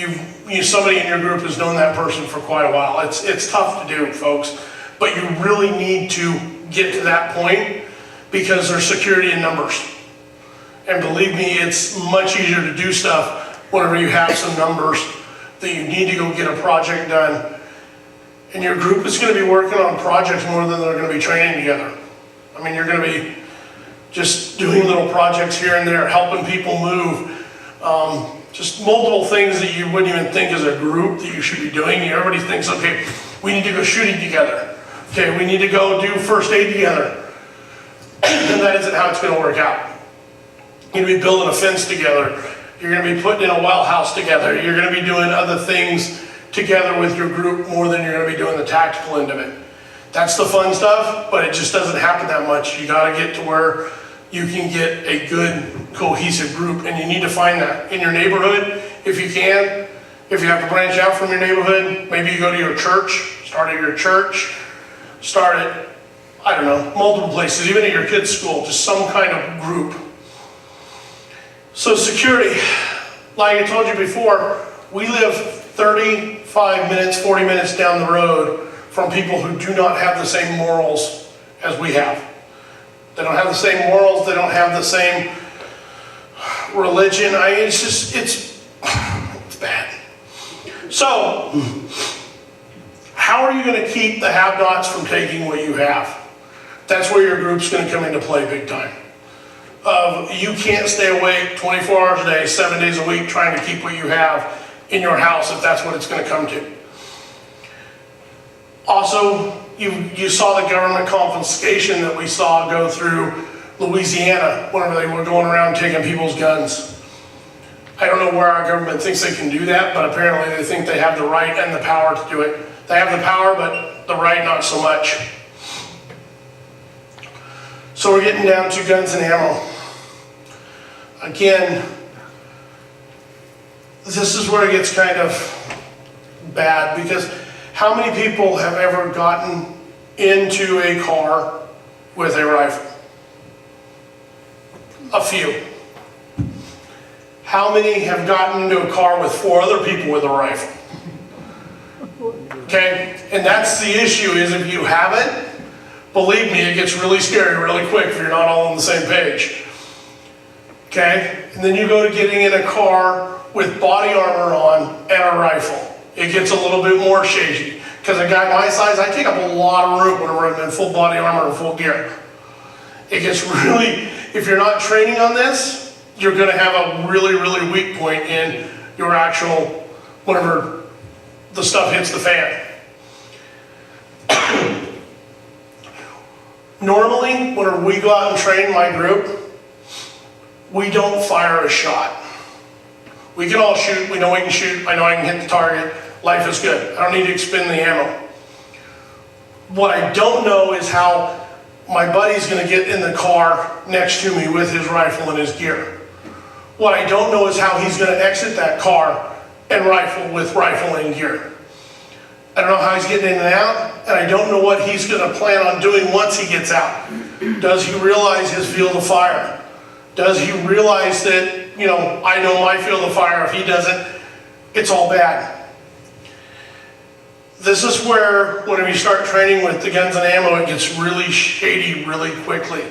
somebody in your group has known that person for quite a while. It's tough to do, folks, but you really need to get to that point because there's security in numbers. And believe me, it's much easier to do stuff whenever you have some numbers that you need to go get a project done. And your group is going to be working on projects more than they're going to be training together. I mean, you're going to be just doing little projects here and there, helping people move. Just multiple things that you wouldn't even think as a group that you should be doing. Everybody thinks, okay, we need to go shooting together. Okay, we need to go do first aid together. And that isn't how it's going to work out. You're going to be building a fence together. You're going to be putting in a well house together. You're going to be doing other things together with your group more than you're going to be doing the tactical end of it. That's the fun stuff, but it just doesn't happen that much. You got to get to where you can get a good cohesive group, and you need to find that in your neighborhood if you can. If you have to branch out from your neighborhood, maybe you go to your church, start at your church, start at, I don't know, multiple places, even at your kids' school, just some kind of group. So security, like I told you before, we live 35 minutes, 40 minutes down the road from people who do not have the same morals as we have. They don't have the same morals, they don't have the same religion, it's bad. So, how are you gonna keep the have-nots from taking what you have? That's where your group's gonna come into play big time. You can't stay awake 24 hours a day, 7 days a week, trying to keep what you have in your house if that's what it's gonna come to. Also, you saw the government confiscation that we saw go through Louisiana whenever they were going around taking people's guns. I don't know where our government thinks they can do that, but apparently they think they have the right and the power to do it. They have the power, but the right not so much. So we're getting down to guns and ammo. Again, this is where it gets kind of bad, because how many people have ever gotten into a car with a rifle? A few. How many have gotten into a car with 4 other people with a rifle? Okay, and that's the issue, is if you haven't, believe me, it gets really scary really quick if you're not all on the same page. Okay, and then you go to getting in a car with body armor on and a rifle. It gets a little bit more shady. Because a guy my size, I take up a lot of room whenever I'm in full body armor and full gear. It gets really, if you're not training on this, you're gonna have a really, really weak point in your actual, whenever the stuff hits the fan. Normally, whenever we go out and train my group, we don't fire a shot. We can all shoot, we know we can shoot, I know I can hit the target, life is good. I don't need to expend the ammo. What I don't know is how my buddy's gonna get in the car next to me with his rifle and his gear. What I don't know is how he's gonna exit that car and rifle with rifle and gear. I don't know how he's getting in and out, and I don't know what he's gonna plan on doing once he gets out. Does he realize his field of fire? Does he realize that, you know, I know my field of fire, if he doesn't, it's all bad. This is where, whenever you start training with the guns and ammo, it gets really shady really quickly.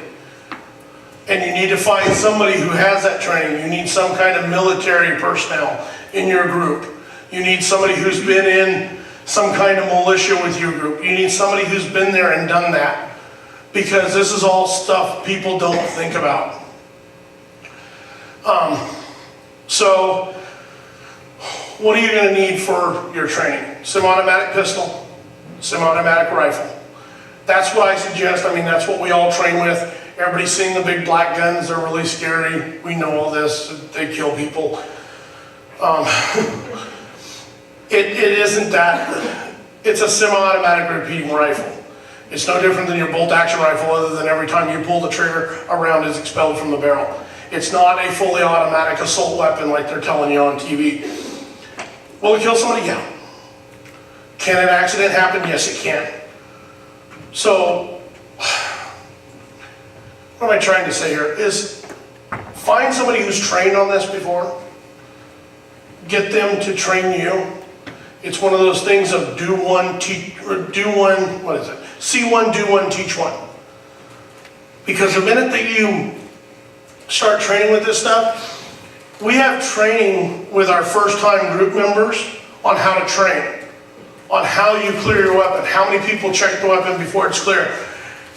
And you need to find somebody who has that training. You need some kind of military personnel in your group. You need somebody who's been in some kind of militia with your group. You need somebody who's been there and done that. Because this is all stuff people don't think about. So, what are you going to need for your training? Semi-automatic pistol, semi-automatic rifle. That's what I suggest. I mean, that's what we all train with. Everybody's seen the big black guns. They're really scary. We know all this. They kill people. It isn't that. It's a semi-automatic repeating rifle. It's no different than your bolt-action rifle, other than every time you pull the trigger, a round is expelled from the barrel. It's not a fully automatic assault weapon like they're telling you on TV. Will it kill somebody? Yeah. Can an accident happen? Yes, it can. So, what am I trying to say here is find somebody who's trained on this before. Get them to train you. It's one of those things of do one, teach, or do one, what is it? See one, do one, teach one. Because the minute that you start training with this stuff, we have training with our first-time group members on how to train, on how you clear your weapon, how many people check the weapon before it's clear.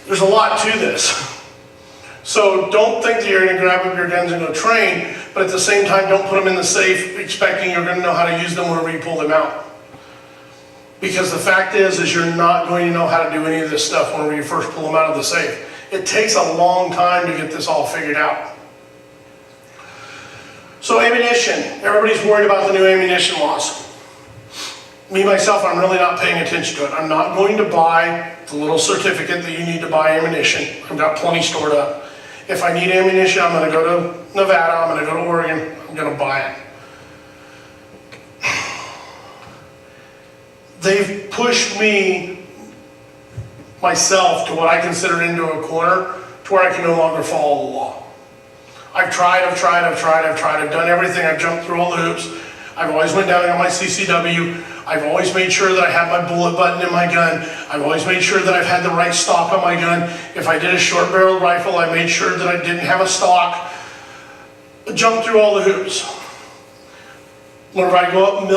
There's a lot to this. So don't think that you're going to grab up your guns and go train, but at the same time, don't put them in the safe expecting you're going to know how to use them whenever you pull them out. Because the fact is you're not going to know how to do any of this stuff whenever you first pull them out of the safe. It takes a long time to get this all figured out. So ammunition, everybody's worried about the new ammunition laws. Me, myself, I'm really not paying attention to it. I'm not going to buy the little certificate that you need to buy ammunition. I've got plenty stored up. If I need ammunition, I'm going to go to Nevada, I'm going to go to Oregon, I'm going to buy it. They've pushed me, myself, to what I consider into a corner to where I can no longer follow the law. I've tried, I've done everything, I've jumped through all the hoops. I've always went down and got my CCW. I've always made sure that I had my bullet button in my gun. I've always made sure that I've had the right stock on my gun. If I did a short barrel rifle, I made sure that I didn't have a stock. jump through all the hoops. Whenever I go up and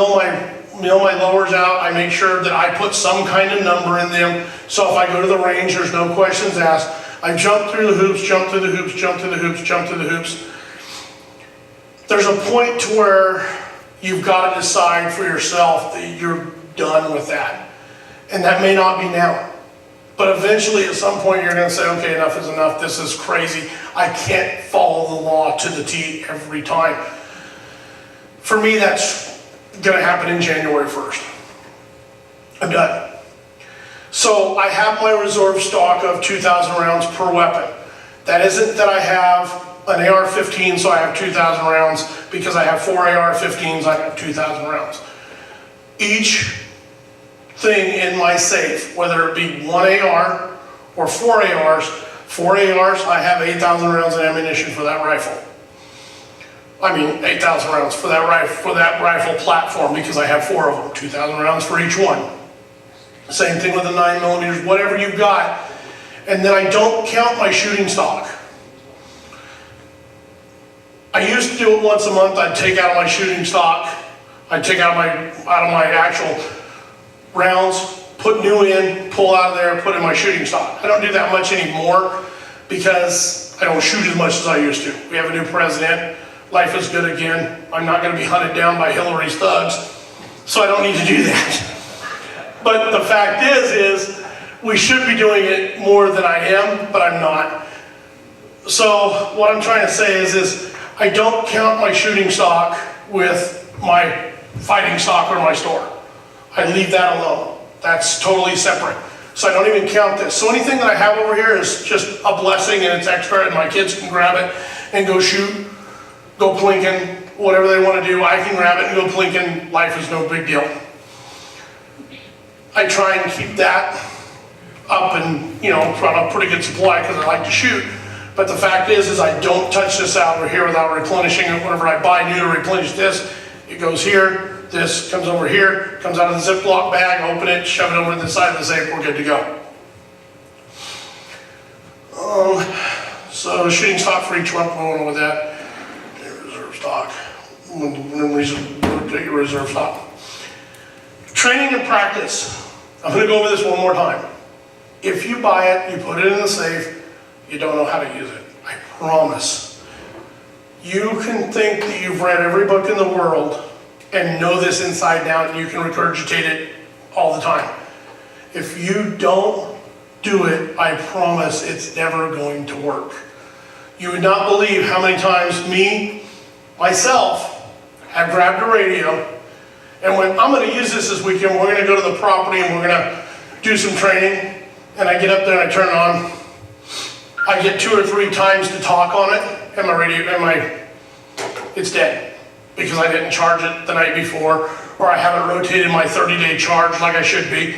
mill my lowers out, I make sure that I put some kind of number in them. So if I go to the range, there's no questions asked. I jump through the hoops, jump through the hoops, jump through the hoops, jump through the hoops. There's a point to where you've got to decide for yourself that you're done with that. And that may not be now. But eventually at some point you're going to say, okay, enough is enough. This is crazy. I can't follow the law to the T every time. For me, that's going to happen in January 1st. I'm done. So I have my reserve stock of 2,000 rounds per weapon. That isn't that I have an AR-15, so I have 2,000 rounds. Because I have 4 AR-15s, I have 2,000 rounds. Each thing in my safe, whether it be 1 AR or 4 ARs, 4 ARs, I have 8,000 rounds of ammunition for that rifle. I mean, 8,000 rounds for that rifle platform, because I have 4 of them, 2,000 rounds for each one. Same thing with the 9mm, whatever you've got. And then I don't count my shooting stock. I used to do it once a month. I'd take out my shooting stock. I'd take out of my actual rounds, put new in, pull out of there, put in my shooting stock. I don't do that much anymore because I don't shoot as much as I used to. We have a new president. Life is good again. I'm not going to be hunted down by Hillary's thugs, so I don't need to do that. But the fact is we should be doing it more than I am, but I'm not. So what I'm trying to say is I don't count my shooting stock with my fighting stock or my store. I leave that alone. That's totally separate. So I don't even count this. So anything that I have over here is just a blessing and it's extra, and my kids can grab it and go shoot, go plinking, whatever they want to do. I can grab it and go plinking. Life is no big deal. I try and keep that up and, run a pretty good supply because I like to shoot. But the fact is I don't touch this out over here without replenishing it. Whenever I buy new to replenish this, it goes here. This comes over here, comes out of the Ziploc bag, open it, shove it over to the side of the safe, we're good to go. So shooting stock for each weapon, we're going with that. Reserve stock. Take your reserve stock. Training and practice. I'm going to go over this one more time. If you buy it, you put it in the safe, you don't know how to use it. I promise. You can think that you've read every book in the world and know this inside out, and you can regurgitate it all the time. If you don't do it, I promise it's never going to work. You would not believe how many times myself, have grabbed a radio, and when I'm going to use this weekend, we're going to go to the property and we're going to do some training, and I get up there and I turn it on. I get 2 or 3 times to talk on it, and my radio, it's dead. Because I didn't charge it the night before, or I haven't rotated my 30-day charge like I should be.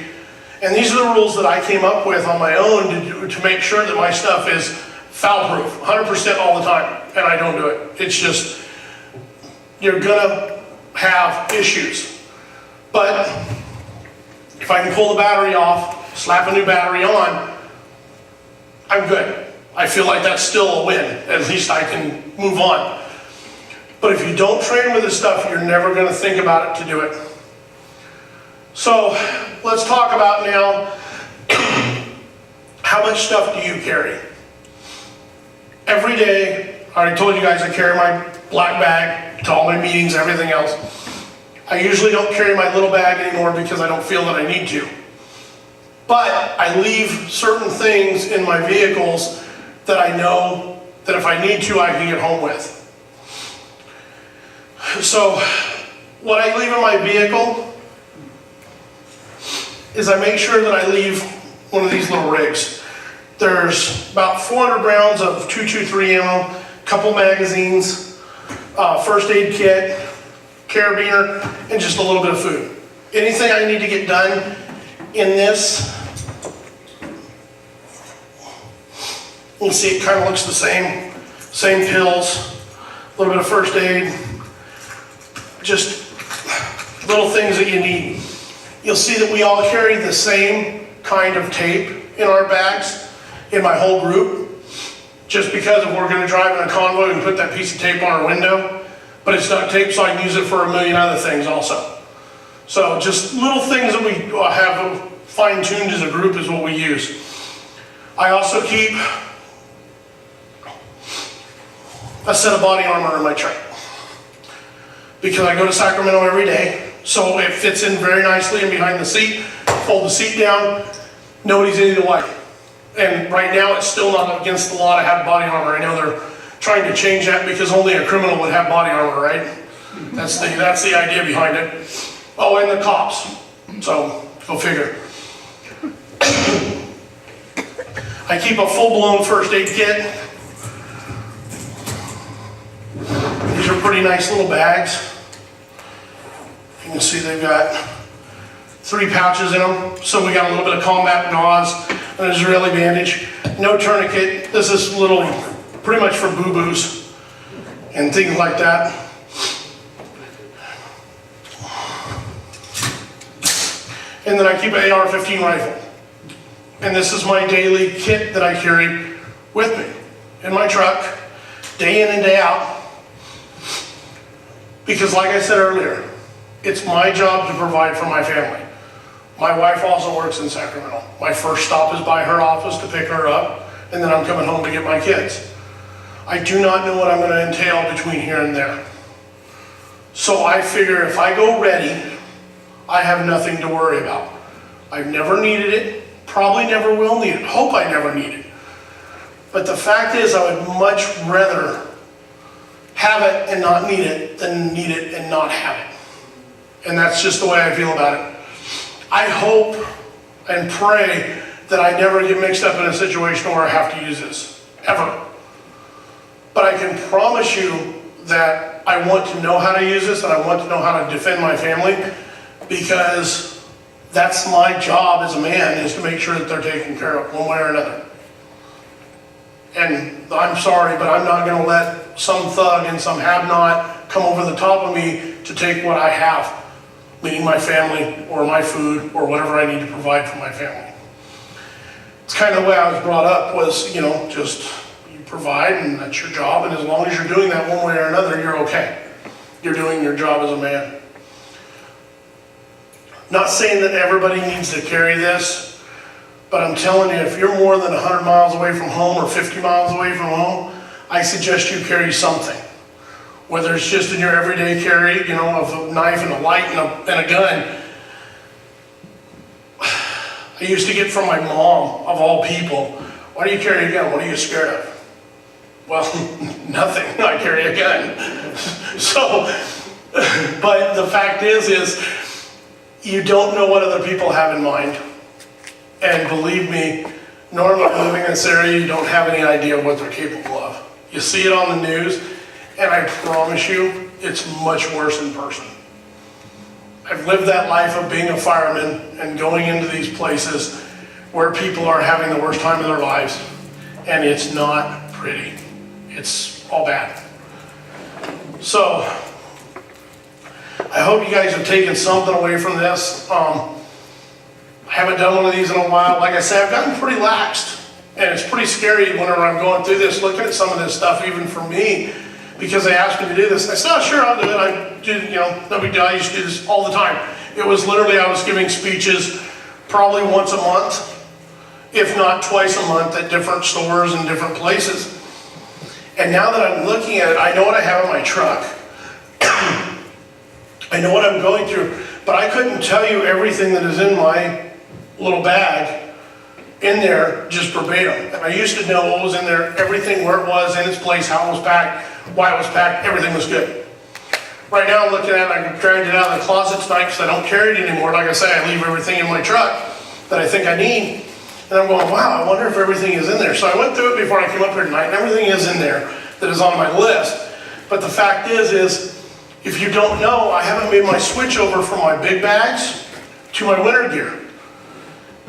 And these are the rules that I came up with on my own to make sure that my stuff is foul-proof, 100% all the time, and I don't do it. It's just, you're gonna have issues. But if I can pull the battery off, slap a new battery on, I'm good. I feel like that's still a win. At least I can move on. But if you don't train with this stuff, you're never going to think about it to do it. So let's talk about now, how much stuff do you carry? Every day, I already told you guys I carry my black bag to all my meetings, everything else. I usually don't carry my little bag anymore because I don't feel that I need to. But I leave certain things in my vehicles that I know that if I need to, I can get home with. So what I leave in my vehicle is I make sure that I leave one of these little rigs. There's about 400 rounds of .223 ammo, couple magazines, first aid kit, carabiner, and just a little bit of food. Anything I need to get done in this, you can see it kind of looks the same pills, a little bit of first aid, just little things that you need. You'll see that we all carry the same kind of tape in our bags, in my whole group. Just because if we're gonna drive in a convoy, we can put that piece of tape on our window, but it's duct tape, so I can use it for a million other things also. So just little things that we have fine-tuned as a group is what we use. I also keep a set of body armor in my truck, because I go to Sacramento every day, so it fits in very nicely in behind the seat. Fold the seat down, nobody's any the way. And right now, it's still not against the law to have body armor. I know they're trying to change that because only a criminal would have body armor, right? That's the idea behind it. Oh, and the cops. So, go figure. I keep a full-blown first aid kit. These are pretty nice little bags. You can see they've got 3 pouches in them. So we got a little bit of combat gauze, and a Israeli bandage. No tourniquet. This is little, pretty much for boo-boos and things like that. And then I keep an AR-15 rifle. And this is my daily kit that I carry with me in my truck, day in and day out. Because like I said earlier, it's my job to provide for my family. My wife also works in Sacramento. My first stop is by her office to pick her up, and then I'm coming home to get my kids. I do not know what I'm going to entail between here and there. So I figure if I go ready, I have nothing to worry about. I've never needed it, probably never will need it, hope I never need it. But the fact is, I would much rather have it and not need it than need it and not have it. And that's just the way I feel about it. I hope and pray that I never get mixed up in a situation where I have to use this, ever. But I can promise you that I want to know how to use this and I want to know how to defend my family, because that's my job as a man, is to make sure that they're taken care of one way or another. And I'm sorry, but I'm not going to let some thug and some have-not come over the top of me to take what I have, meaning my family or my food or whatever I need to provide for my family. It's kind of the way I was brought up, was, you know, just you provide and that's your job, and as long as you're doing that one way or another, you're okay. You're doing your job as a man. Not saying that everybody needs to carry this, but I'm telling you, if you're more than 100 miles away from home or 50 miles away from home, I suggest you carry something. Whether it's just in your everyday carry, you know, of a knife and a light and a gun. I used to get from my mom, of all people, why do you carry a gun? What are you scared of? Well, nothing, I carry a gun. So, but the fact is you don't know what other people have in mind. And believe me, normally living in this area, you don't have any idea what they're capable of. You see it on the news, and I promise you, it's much worse in person. I've lived that life of being a fireman and going into these places where people are having the worst time of their lives, and it's not pretty. It's all bad. So, I hope you guys have taken something away from this. I haven't done one of these in a while. Like I said, I've gotten pretty laxed, and it's pretty scary whenever I'm going through this, looking at some of this stuff, even for me, because they asked me to do this. I said, oh, sure, I'll do it. I do, you know, no big deal. I used to do this all the time. It was literally, I was giving speeches probably once a month, if not twice a month, at different stores and different places. And now that I'm looking at it, I know what I have in my truck. I know what I'm going through, but I couldn't tell you everything that is in my little bag in there just verbatim. And I used to know what was in there, everything, where it was, in its place, how it was packed, why it was packed, everything was good. Right now I'm looking at it, I dragged it out of the closet tonight because I don't carry it anymore. Like I say, I leave everything in my truck that I think I need. And I'm going, wow, I wonder if everything is in there. So I went through it before I came up here tonight, and everything is in there that is on my list. But the fact is if you don't know, I haven't made my switch over from my big bags to my winter gear.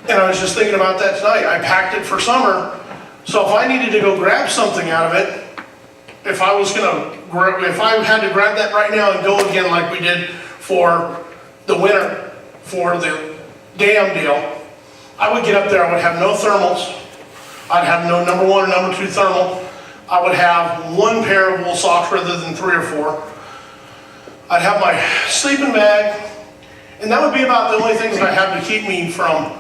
And I was just thinking about that tonight. I packed it for summer, so if I needed to go grab something out of it, if I had to grab that right now and go again like we did for the winter, for the dam deal, I would get up there, I would have no thermals, I'd have no number 1 or number 2 thermal, I would have one pair of wool socks rather than 3 or 4. I'd have my sleeping bag, and that would be about the only things that I have to keep me from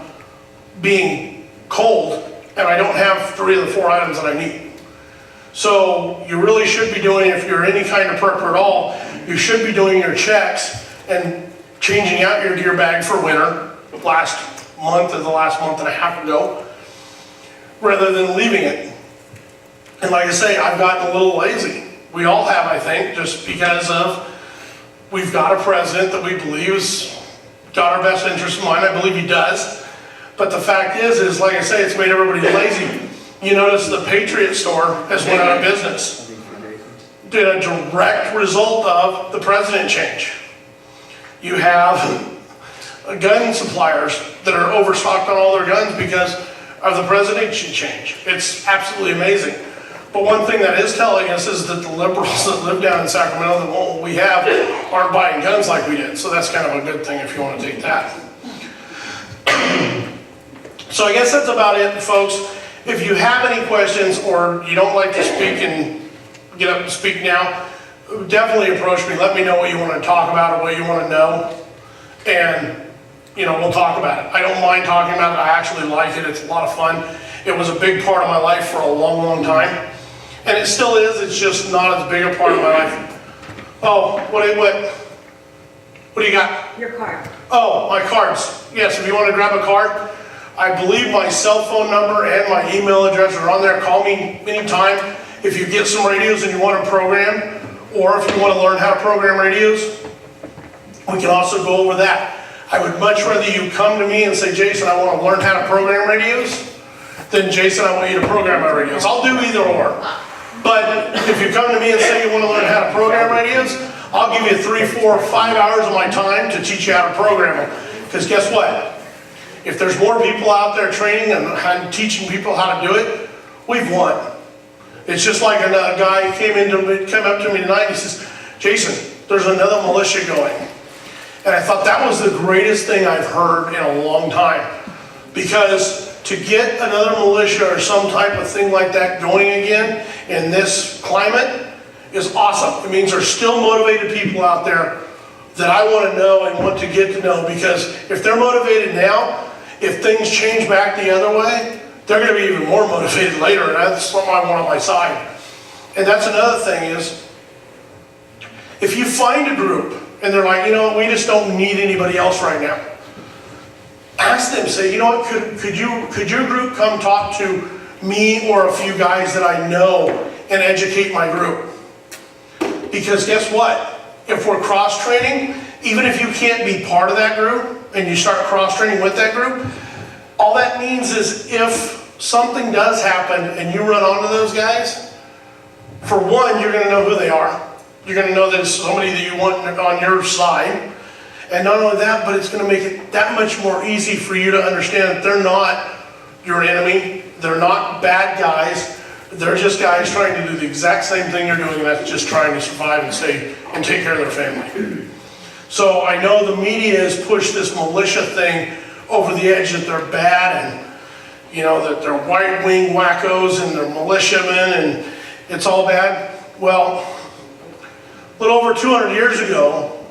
being cold, and I don't have 3 of the 4 items that I need. So you really should be doing, if you're any kind of prepper at all, you should be doing your checks and changing out your gear bag for winter, last month or the last month and a half ago, rather than leaving it. And like I say, I've gotten a little lazy. We all have, I think, just because of, we've got a president that we believe has got our best interest in mind. I believe he does. But the fact is like I say, it's made everybody lazy. You notice the Patriots store has went out of business. Did a direct result of the president change. You have gun suppliers that are overstocked on all their guns because of the presidential change. It's absolutely amazing. But one thing that is telling us is that the liberals that live down in Sacramento that want what we have aren't buying guns like we did. So that's kind of a good thing if you want to take that. So I guess that's about it, folks. If you have any questions or you don't like to speak and get up and speak now, definitely approach me. Let me know what you want to talk about or what you want to know. And, we'll talk about it. I don't mind talking about it. I actually like it. It's a lot of fun. It was a big part of my life for a long, long time. And it still is. It's just not as big a part of my life. Oh, what do you got? Your card. Oh, my cards. Yes, if you want to grab a card, I believe my cell phone number and my email address are on there. Call me anytime if you get some radios and you want to program, or if you want to learn how to program radios. We can also go over that. I would much rather you come to me and say, Jason, I want to learn how to program radios, than Jason, I want you to program my radios. I'll do either or. But if you come to me and say you want to learn how to program radios, I'll give you 3, 4, 5 hours of my time to teach you how to program them. Because guess what? If there's more people out there training and teaching people how to do it, we've won. It's just like a guy came up to me tonight and he says, Jason, there's another militia going. And I thought that was the greatest thing I've heard in a long time. Because to get another militia or some type of thing like that going again in this climate is awesome. It means there's still motivated people out there that I want to know and want to get to know, because if they're motivated now, if things change back the other way, they're going to be even more motivated later, and that's something I want on my side. And that's another thing is, if you find a group and they're like, we just don't need anybody else right now, ask them, say, what, could your group come talk to me or a few guys that I know and educate my group? Because guess what? If we're cross-training, even if you can't be part of that group and you start cross-training with that group, all that means is if something does happen and you run onto those guys, for one, you're going to know who they are. You're going to know that it's somebody that you want on your side. And not only that, but it's going to make it that much more easy for you to understand that they're not your enemy. They're not bad guys. They're just guys trying to do the exact same thing you're doing, and that's just trying to survive and stay and take care of their family. So I know the media has pushed this militia thing over the edge that they're bad and, that they're right-wing wackos and they're militiamen and it's all bad. Well, a little over 200 years ago,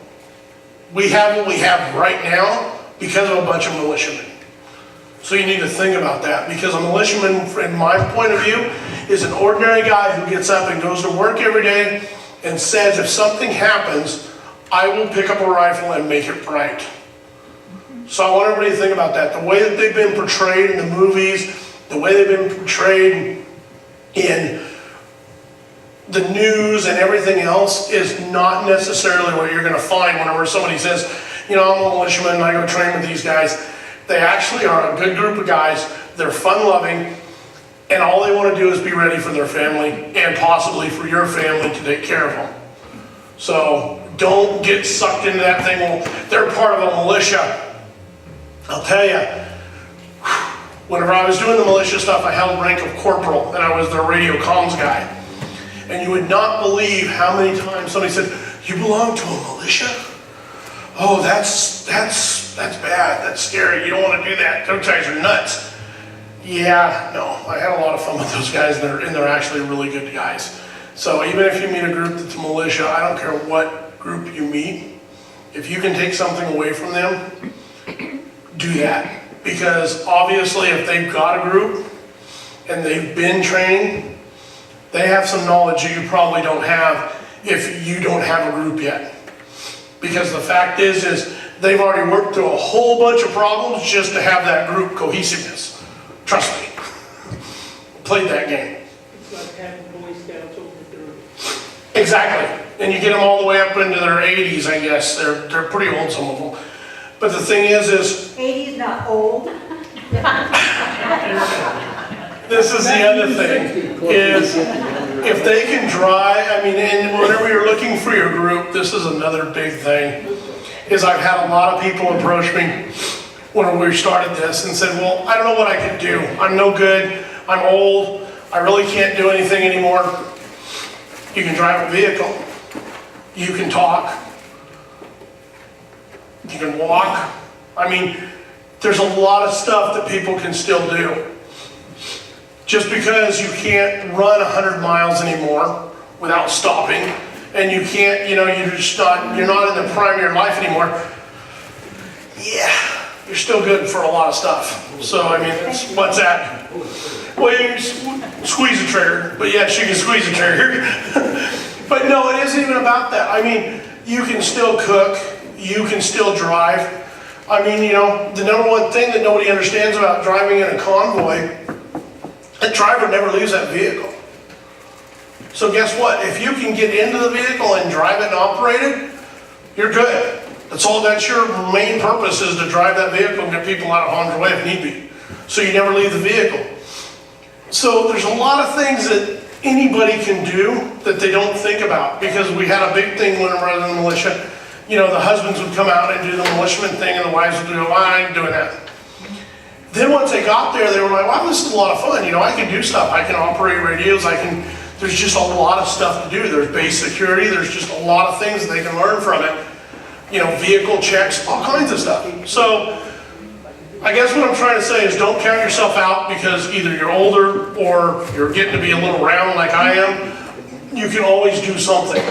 we have what we have right now because of a bunch of militiamen. So you need to think about that, because a militiaman, from my point of view, is an ordinary guy who gets up and goes to work every day and says, if something happens, I will pick up a rifle and make it right. So I want everybody to think about that. The way that they've been portrayed in the movies, the way they've been portrayed in the news and everything else is not necessarily what you're going to find whenever somebody says, I'm a militiaman and I go train with these guys. They actually are a good group of guys. They're fun-loving, and all they want to do is be ready for their family and possibly for your family to take care of them. So don't get sucked into that thing. Well, they're part of a militia. I'll tell you, whenever I was doing the militia stuff, I held rank of corporal, and I was their radio comms guy. And you would not believe how many times somebody said, you belong to a militia? Oh, that's bad, that's scary, you don't want to do that, those guys are nuts. Yeah, no, I had a lot of fun with those guys, and they're actually really good guys. So even if you meet a group that's militia, I don't care what group you meet, if you can take something away from them, do that. Because obviously if they've got a group and they've been training, they have some knowledge that you probably don't have if you don't have a group yet. Because the fact is they've already worked through a whole bunch of problems just to have that group cohesiveness. Trust me. Played that game. It's like having Boy Scouts over through. Exactly. And you get them all the way up into their 80s, I guess. They're pretty old, some of them. But the thing is 80's not old. this is the other thing, is if they can drive, I mean, and whenever you're looking for your group, this is another big thing, is I've had a lot of people approach me when we started this and said, well, I don't know what I can do. I'm no good. I'm old. I really can't do anything anymore. You can drive a vehicle. You can talk. You can walk. I mean, there's a lot of stuff that people can still do. Just because you can't run 100 miles anymore without stopping, and you can't, you're not in the prime of your life anymore, yeah, you're still good for a lot of stuff. So, I mean, what's that? Well, you can squeeze the trigger, but yes, you can squeeze the trigger. But no, it isn't even about that. I mean, you can still cook, you can still drive. I mean, the number one thing that nobody understands about driving in a convoy, the driver never leaves that vehicle. So guess what? If you can get into the vehicle and drive it and operate it, you're good. That's your main purpose, is to drive that vehicle and get people out of harm's way if need be. So you never leave the vehicle. So there's a lot of things that anybody can do that they don't think about, because we had a big thing when we were in the militia. The husbands would come out and do the militiaman thing, and the wives would go, well, I ain't doing that. Then once they got there, they were like, wow, this is a lot of fun. I can do stuff. I can operate radios. There's just a lot of stuff to do. There's base security. There's just a lot of things that they can learn from it. Vehicle checks, all kinds of stuff. So I guess what I'm trying to say is don't count yourself out because either you're older or you're getting to be a little round like I am. You can always do something.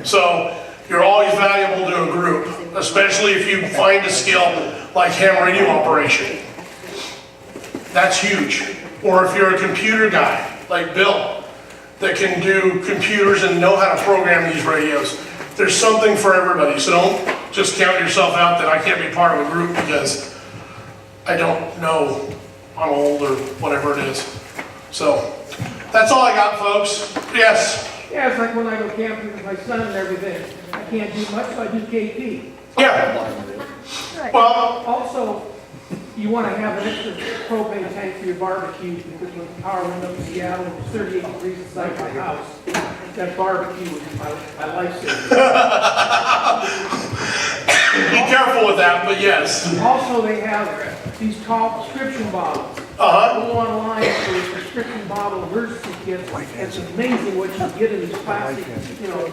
So you're always valuable to a group, especially if you find a skill like ham radio operation. That's huge. Or if you're a computer guy, like Bill, that can do computers and know how to program these radios. There's something for everybody, so don't just count yourself out that I can't be part of a group because I don't know, I'm old or whatever it is. So, that's all I got, folks. Yes? Yeah, it's like when I go camping with my son and everything. I can't do much, so I do KP. Yeah. Well, Also, you want to have an extra propane tank for your barbecue, because when the power went up in Seattle, it was 38 degrees inside my house. That barbecue was my lifesaver. be careful with that, but yes. Also, they have these tall prescription bottles. Uh-huh. Go online for prescription bottle emergency kits. It's amazing what you get in these plastic,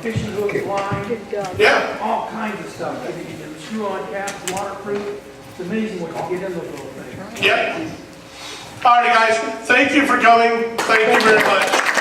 fishing hooks, line, Yeah. all kinds of stuff. You can screw on caps, waterproof. It's amazing what you get in those little things. Yep. All right, guys. Thank you for coming. Thank you very much.